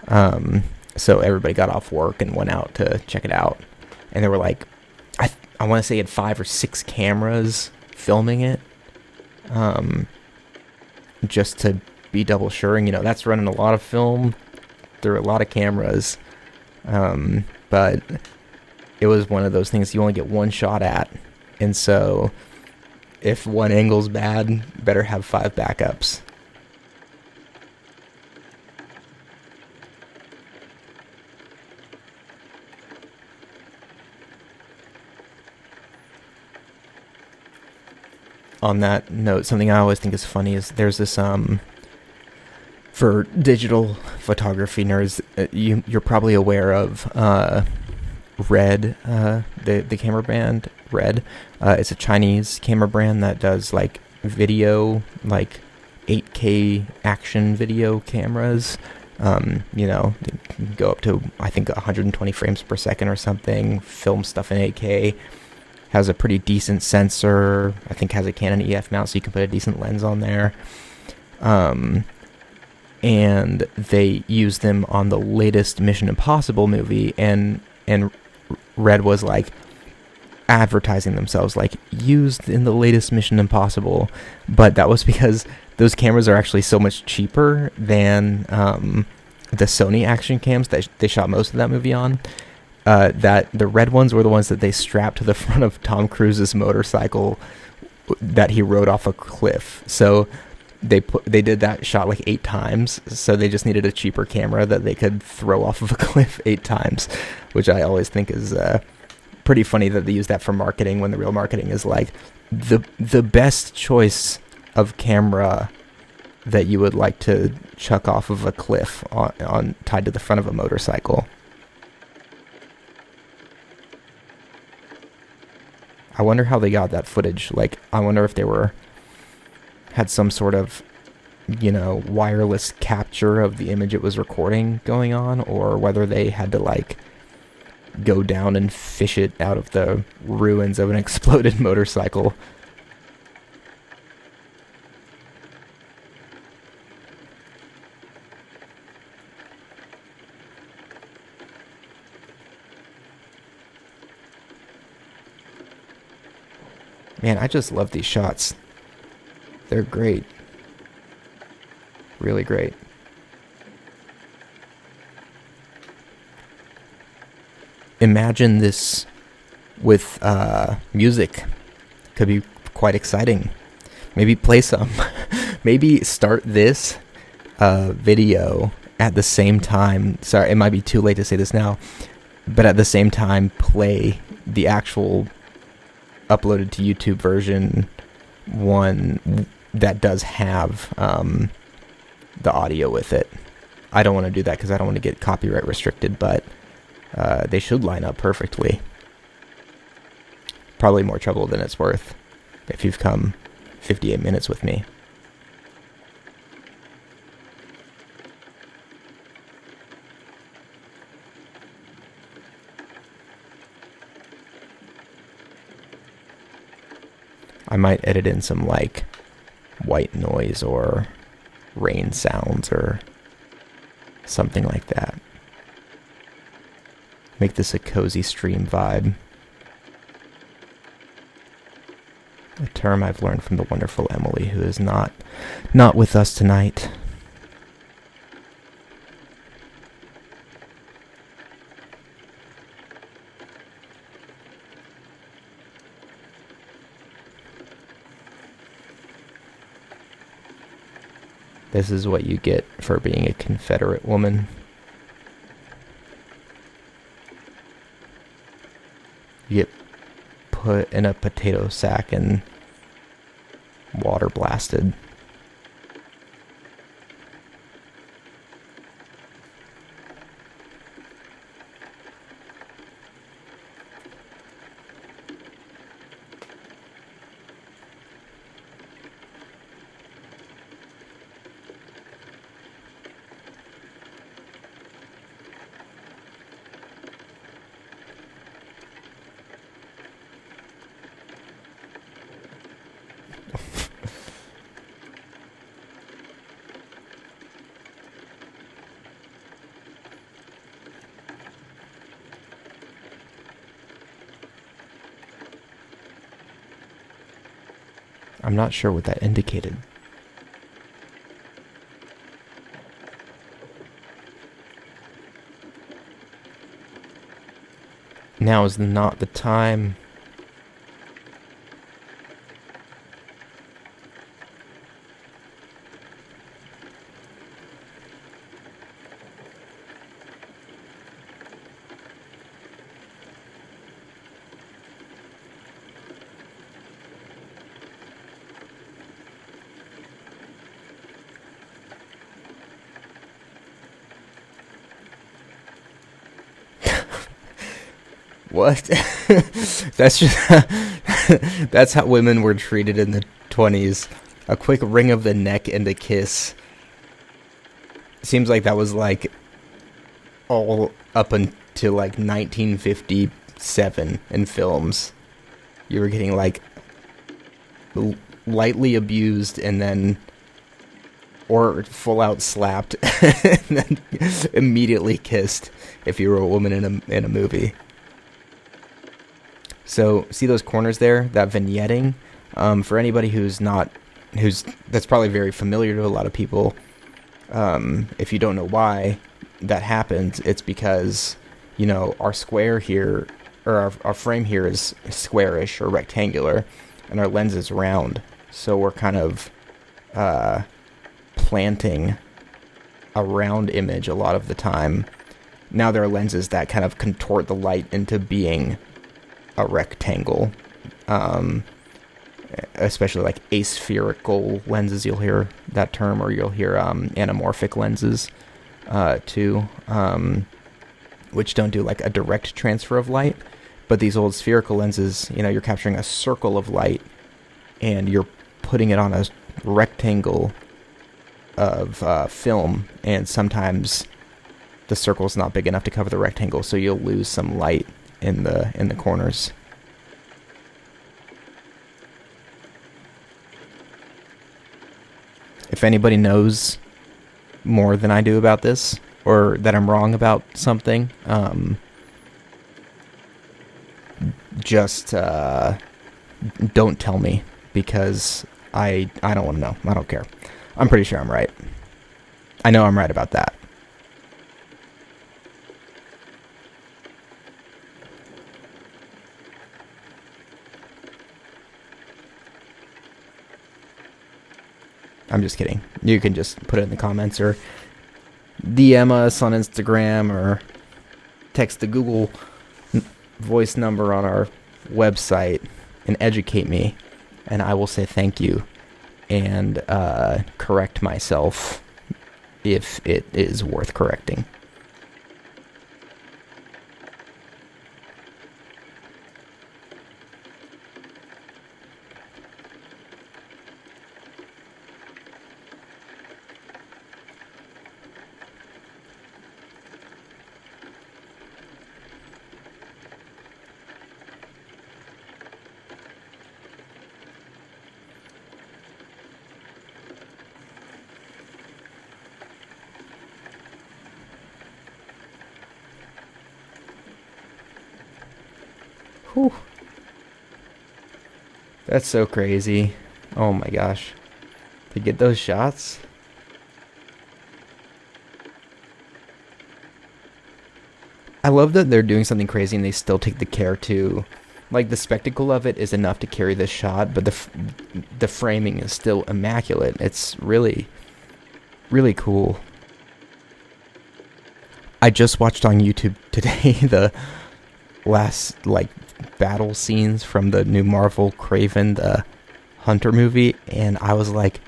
So everybody got off work and went out to check it out. And they were like, I want to say it had 5 or 6 cameras filming it, just to be double sure. And, that's running a lot of film. There are a lot of cameras. But it was one of those things you only get one shot at. And so if one angle's bad, better have 5 backups. On that note, something I always think is funny is there's this for digital photography nerds, you're probably aware of Red, the camera brand Red. It's a Chinese camera brand that does like video, like 8K action video cameras. They can go up to, I think, 120 frames per second or something, film stuff in 8K. Has a pretty decent sensor. I think has a Canon EF mount, so you can put a decent lens on there. And they used them on the latest Mission Impossible movie, and Red was like advertising themselves like used in the latest Mission Impossible, but that was because those cameras are actually so much cheaper than the Sony action cams that they shot most of that movie on. That the red ones were the ones that they strapped to the front of Tom Cruise's motorcycle that he rode off a cliff. So they did that shot like 8 times. So they just needed a cheaper camera that they could throw off of a cliff 8 times, which I always think is pretty funny that they use that for marketing when the real marketing is like the best choice of camera that you would like to chuck off of a cliff on tied to the front of a motorcycle. I wonder how they got that footage. Like, I wonder if they had some sort of, wireless capture of the image it was recording going on, or whether they had to, like, go down and fish it out of the ruins of an exploded motorcycle. Man, I just love these shots. They're great. Really great. Imagine this with music. Could be quite exciting. Maybe play some. Maybe start this video at the same time. Sorry, it might be too late to say this now. But at the same time, play the actual uploaded to YouTube version one that does have the audio with it. I don't want to do that because I don't want to get copyright restricted, but they should line up perfectly. Probably more trouble than it's worth if you've come 58 minutes with me. I might edit in some like white noise or rain sounds or something like that. Make this a cozy stream vibe. A term I've learned from the wonderful Emily, who is not with us tonight. This is what you get for being a Confederate woman. You get put in a potato sack and water blasted. I'm not sure what that indicated. Now is not the time. What? That's just that's how women were treated in the 20s. A quick wring of the neck and a kiss. Seems like that was like all up until like 1957 in films. You were getting like lightly abused and then or full out slapped and then immediately kissed if you were a woman in a movie. So, see those corners there? That vignetting? For anybody that's probably very familiar to a lot of people, if you don't know why that happens, it's because, our square here, or our frame here is squarish or rectangular, and our lens is round. So we're kind of planting a round image a lot of the time. Now there are lenses that kind of contort the light into being a rectangle, especially like aspherical lenses. You'll hear that term, or you'll hear anamorphic lenses too, which don't do like a direct transfer of light. But these old spherical lenses, you're capturing a circle of light and you're putting it on a rectangle of film, and sometimes the circle's not big enough to cover the rectangle, so you'll lose some light in the corners. If anybody knows more than I do about this, or that I'm wrong about something, just don't tell me, because I don't want to know. I don't care. I'm pretty sure I'm right. I know I'm right about that. I'm just kidding. You can just put it in the comments or DM us on Instagram or text the Google voice number on our website and educate me, and I will say thank you and correct myself if it is worth correcting. Whew. That's so crazy. Oh my gosh. To get those shots? I love that they're doing something crazy and they still take the care to, like, the spectacle of it is enough to carry the shot, but the framing is still immaculate. It's really, really cool. I just watched on YouTube today the last, like, battle scenes from the new Marvel Kraven the Hunter movie, and I was like,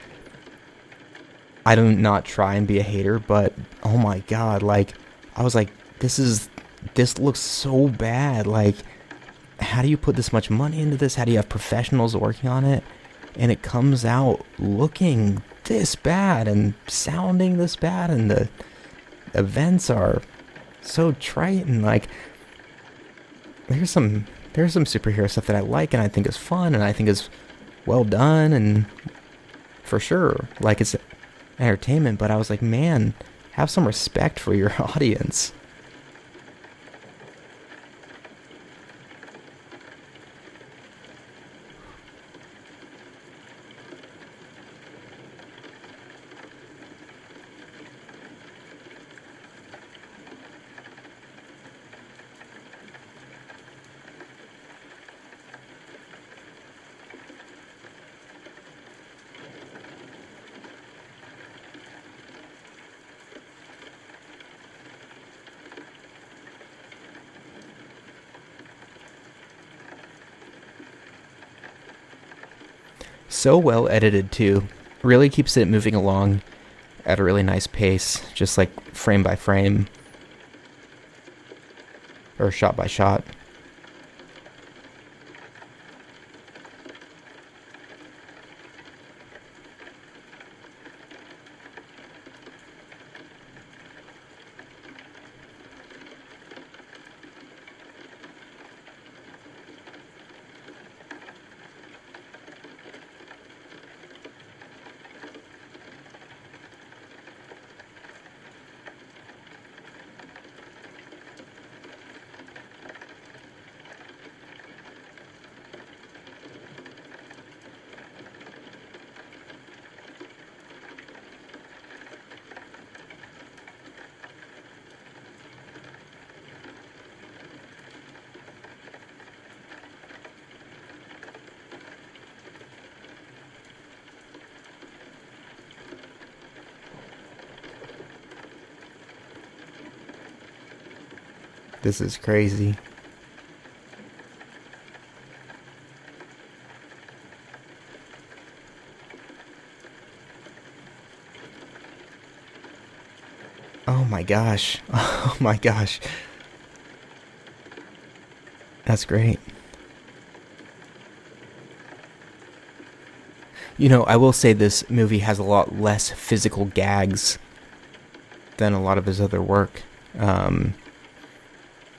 I do not try and be a hater, but oh my god, like, I was like, this looks so bad. Like, how do you put this much money into this? How do you have professionals working on it? And it comes out looking this bad and sounding this bad, and the events are so trite, and like, there's some superhero stuff that I like and I think is fun and I think is well done and for sure, like, it's entertainment, but I was like, man, have some respect for your audience. So well edited too. Really keeps it moving along at a really nice pace, just like frame by frame or shot by shot. This is crazy. Oh my gosh. Oh my gosh. That's great. You know, I will say this movie has a lot less physical gags than a lot of his other work.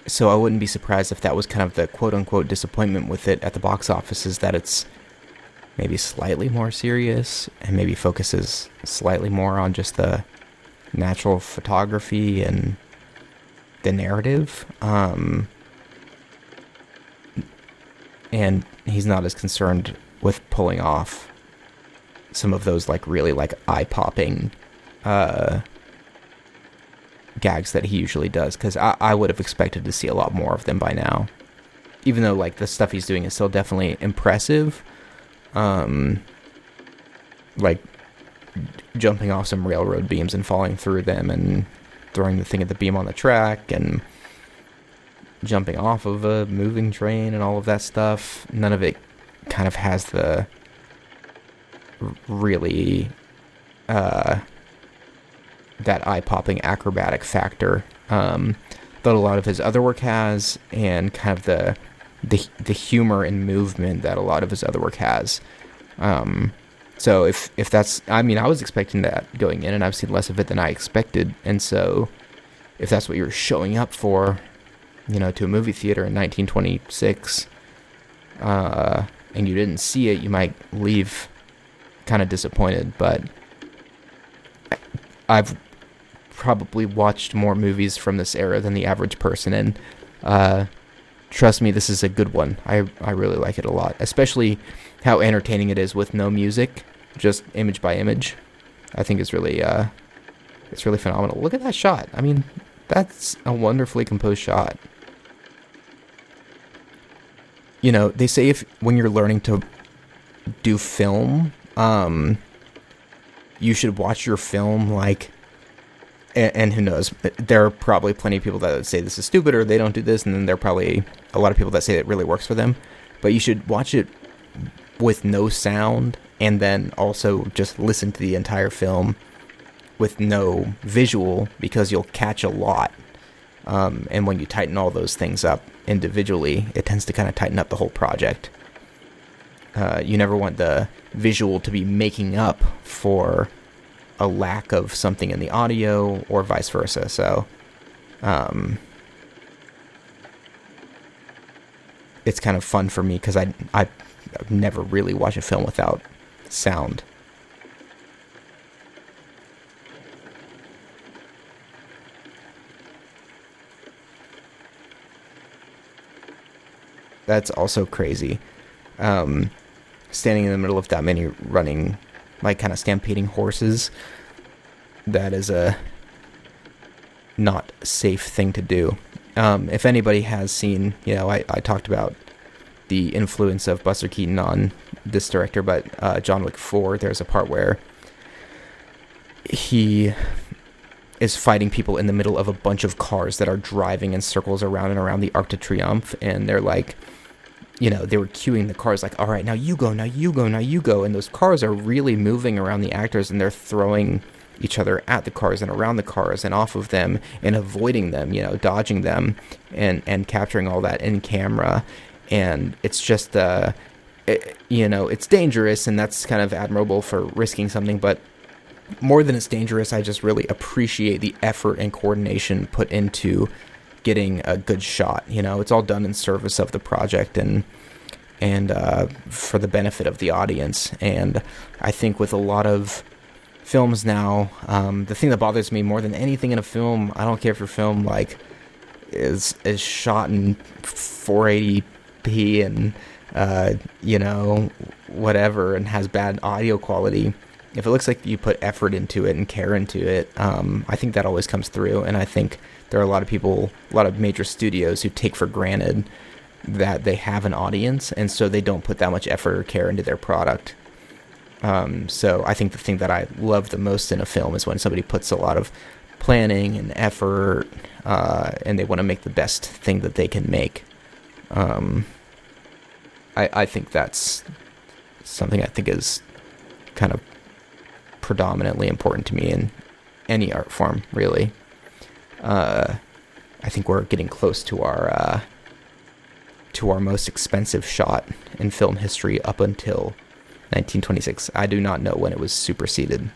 So I wouldn't be surprised if that was kind of the quote-unquote disappointment with it at the box office, is that it's maybe slightly more serious and maybe focuses slightly more on just the natural photography and the narrative. And he's not as concerned with pulling off some of those, like, really, like, eye-popping gags that he usually does, because I would have expected to see a lot more of them by now, even though, like, the stuff he's doing is still definitely impressive, like jumping off some railroad beams and falling through them and throwing the thing at the beam on the track and jumping off of a moving train and all of that stuff. None of it kind of has the really that eye-popping acrobatic factor that a lot of his other work has, and kind of the humor and movement that a lot of his other work has. So if that's, I mean, I was expecting that going in, and I've seen less of it than I expected, and so if that's what you're showing up for, you know, to a movie theater in 1926, and you didn't see it, you might leave kind of disappointed. But I've probably watched more movies from this era than the average person, and trust me, this is a good one. I really like it a lot, especially how entertaining it is with no music, just image by image. I think it's really phenomenal. Look at that shot. I mean, that's a wonderfully composed shot. You know, they say if when you're learning to do film, you should watch your film like, and who knows, there are probably plenty of people that would say this is stupid or they don't do this, and then there are probably a lot of people that say it really works for them. But you should watch it with no sound, and then also just listen to the entire film with no visual, because you'll catch a lot. And when you tighten all those things up individually, it tends to kind of tighten up the whole project. You never want the visual to be making up for a lack of something in the audio, or vice versa. So, it's kind of fun for me because I never really watch a film without sound. That's also crazy. Standing in the middle of that many running, like kind of stampeding horses, that is a not safe thing to do. If anybody has seen, you know, I talked about the influence of Buster Keaton on this director, but John Wick 4, there's a part where he is fighting people in the middle of a bunch of cars that are driving in circles around and around the Arc de Triomphe, and they're like, you know, they were cueing the cars like, all right, now you go, now you go, now you go. And those cars are really moving around the actors, and they're throwing each other at the cars and around the cars and off of them and avoiding them, you know, dodging them, and capturing all that in camera. And it's just, you know, it's dangerous, and that's kind of admirable for risking something. But more than it's dangerous, I just really appreciate the effort and coordination put into getting a good shot. You know, it's all done in service of the project and for the benefit of the audience. And I think with a lot of films now, the thing that bothers me more than anything in a film, I don't care if your film like is shot in 480p and you know, whatever, and has bad audio quality. If it looks like you put effort into it and care into it, I think that always comes through. And I think there are a lot of people, a lot of major studios who take for granted that they have an audience, and so they don't put that much effort or care into their product. So I think the thing that I love the most in a film is when somebody puts a lot of planning and effort, and they want to make the best thing that they can make. I think that's something I think is kind of predominantly important to me in any art form, really. I think we're getting close to our most expensive shot in film history up until 1926. I do not know when it was superseded.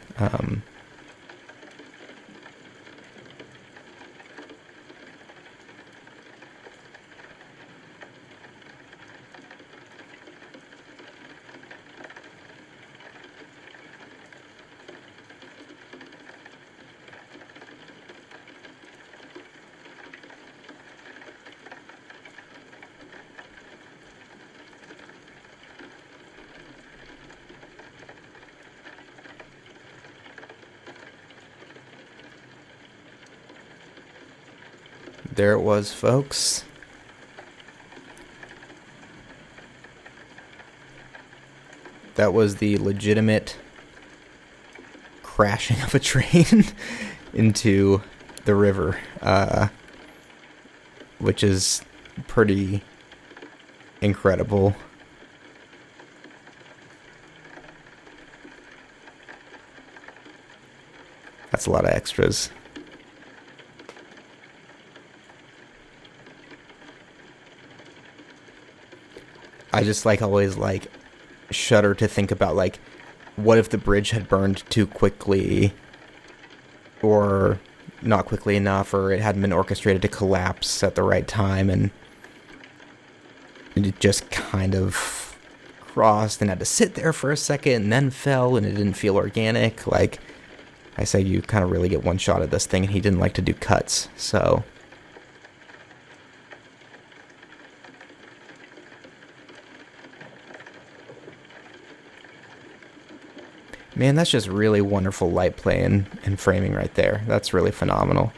There it was, folks. That was the legitimate crashing of a train into the river, which is pretty incredible. That's a lot of extras. I just always shudder to think about what if the bridge had burned too quickly, or not quickly enough, or it hadn't been orchestrated to collapse at the right time, and it just kind of crossed and had to sit there for a second and then fell, and it didn't feel organic. Like I say, you kind of really get one shot at this thing, and he didn't like to do cuts, so Man, that's just really wonderful light play and framing right there. That's really phenomenal.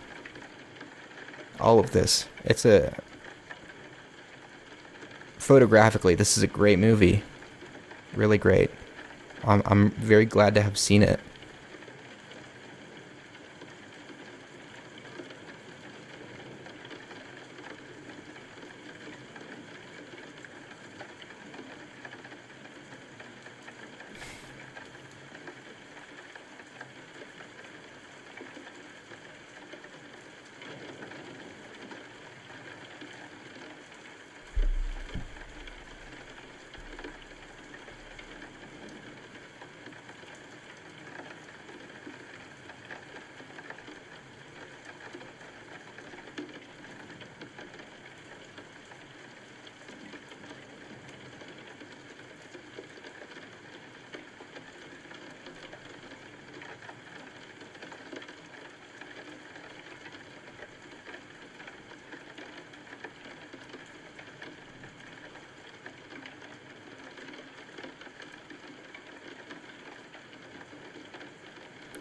All of this. It's a... Photographically, this is a great movie. Really great. I'm very glad to have seen it.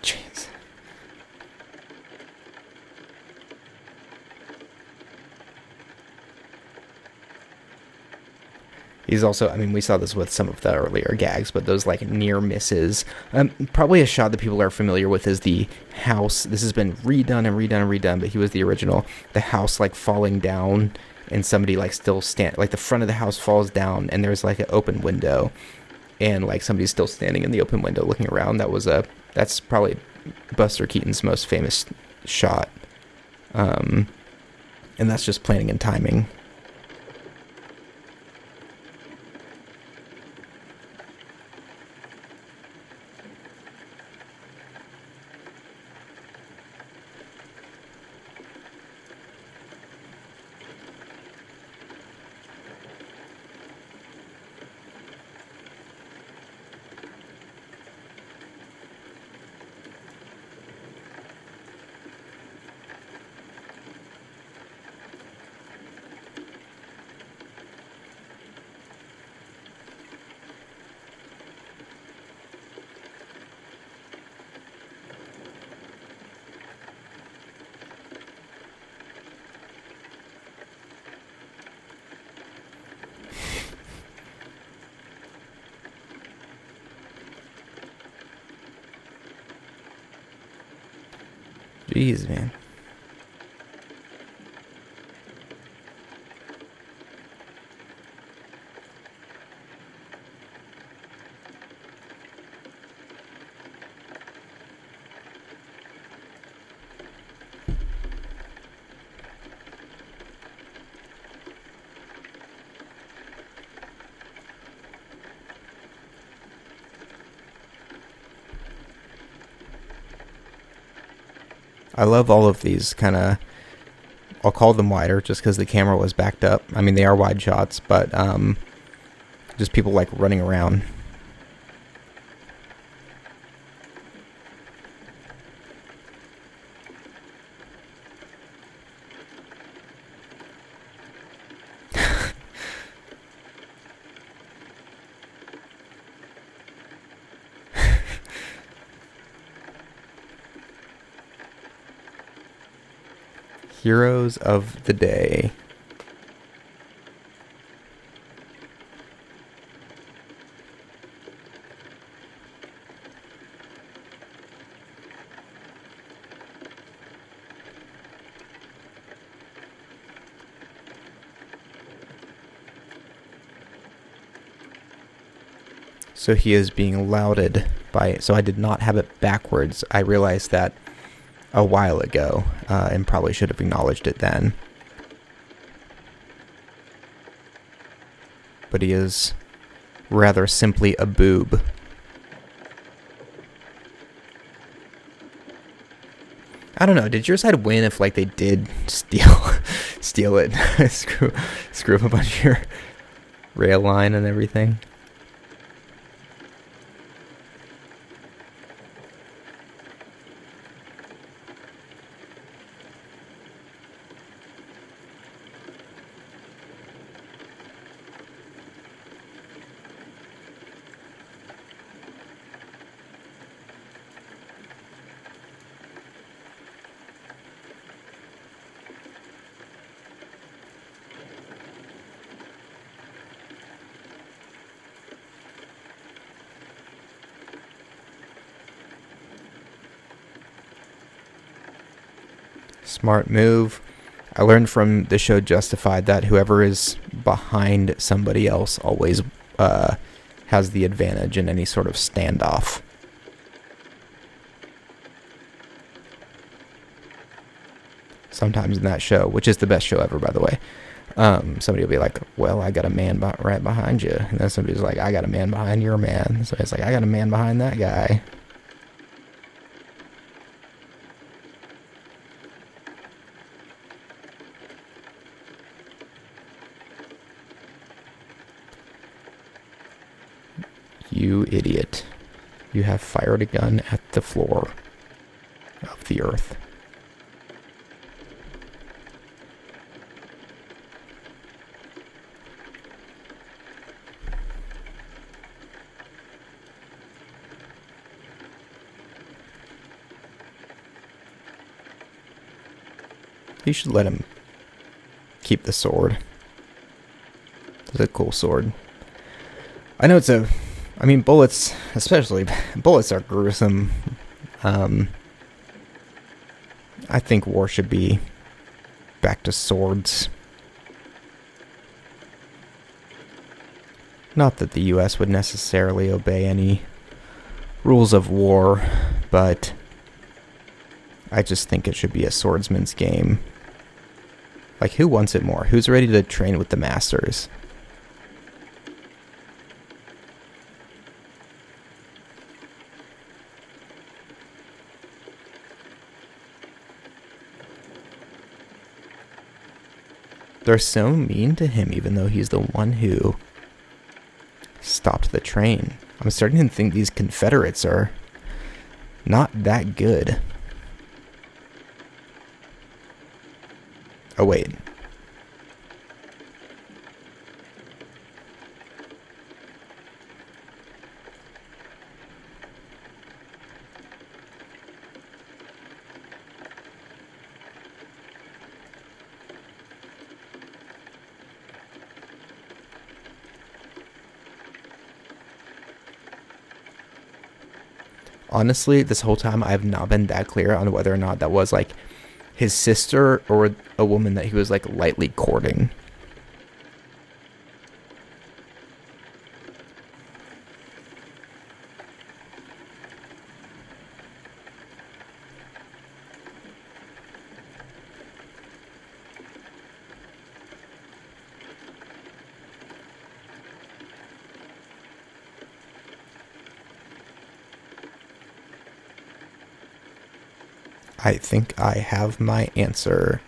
Jeez. He's also, I mean, we saw this with some of the earlier gags, but those like near misses. Probably a shot that people are familiar with is the house. This has been redone and redone and redone, but he was the original. The house like falling down and somebody like still like the front of the house falls down and there's like an open window and like somebody's still standing in the open window looking around. That's probably Buster Keaton's most famous shot. And that's just planning and timing. Jeez, man. I love all of these kind of, I'll call them wider just because the camera was backed up. I mean, they are wide shots, but just people like running around. Heroes of the day. So he is being lauded by... So I did not have it backwards. I realized that a while ago, and probably should have acknowledged it then. But he is rather simply a boob. I don't know. Did your side win if like they did steal it, screw up a bunch of your rail line and everything? Smart move. I learned from the show Justified that whoever is behind somebody else always has the advantage in any sort of standoff. Sometimes in that show, which is the best show ever, by the way, somebody will be like, well, I got a man right behind you. And then somebody's like, I got a man behind your man. So it's like, I got a man behind that guy. You idiot. You have fired a gun at the floor of the earth. You should let him keep the sword. It's a cool sword. I know bullets, especially bullets, are gruesome. I think war should be back to swords. Not that the U.S. would necessarily obey any rules of war, but I just think it should be a swordsman's game. Like, who wants it more? Who's ready to train with the masters? They're so mean to him, even though he's the one who stopped the train. I'm starting to think these Confederates are not that good. Oh, wait. Honestly, this whole time I have not been that clear on whether or not that was like his sister or a woman that he was like lightly courting. I think I have my answer.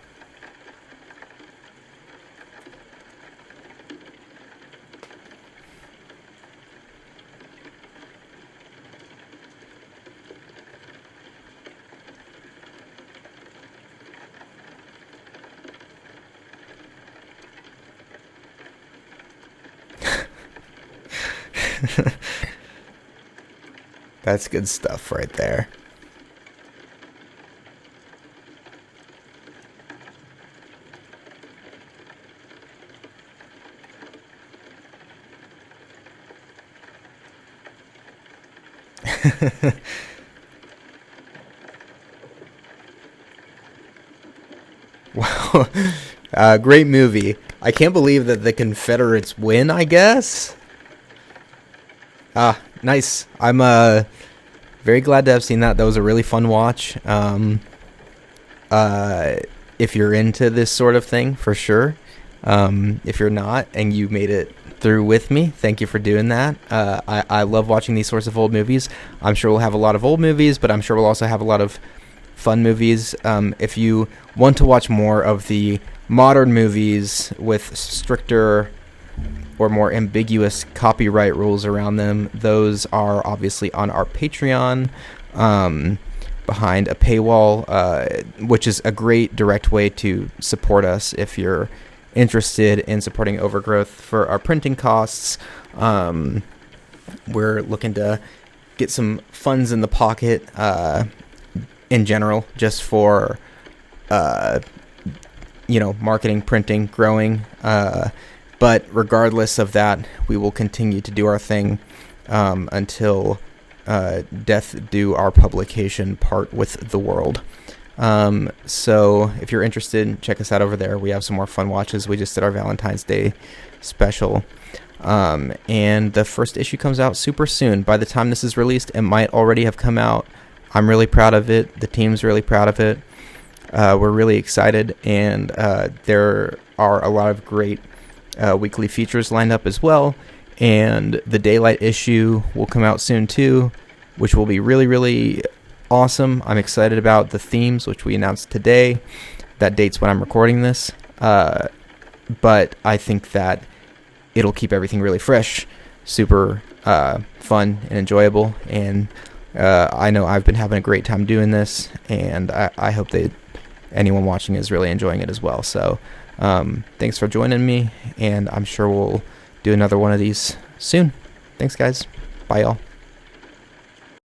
That's good stuff right there. Wow. Great movie. I can't believe that the Confederates win, I guess. Nice. I'm very glad to have seen that. That was a really fun watch. If you're into this sort of thing, for sure. If you're not and you made it through with me, thank you for doing that. I love watching these sorts of old movies. I'm sure we'll have a lot of old movies, but I'm sure we'll also have a lot of fun movies. If you want to watch more of the modern movies with stricter or more ambiguous copyright rules around them, those are obviously on our Patreon, behind a paywall, which is a great direct way to support us if you're interested in supporting Overgrowth for our printing costs. We're looking to get some funds in the pocket in general, just for marketing, printing, growing. But regardless of that, we will continue to do our thing until death do our publication part with the world. So if you're interested, check us out over there. We have some more fun watches. We just did our Valentine's Day special. And the first issue comes out super soon. By the time this is released, it might already have come out. I'm really proud of it. The team's really proud of it. We're really excited, and there are a lot of great weekly features lined up as well. And the Daylight issue will come out soon too, which will be really, really awesome. I'm excited about the themes, which we announced today. That dates when I'm recording this. But I think that it'll keep everything really fresh, super fun and enjoyable. And I know I've been having a great time doing this, and I hope that anyone watching is really enjoying it as well. So thanks for joining me, and I'm sure we'll do another one of these soon. Thanks, guys. Bye, y'all.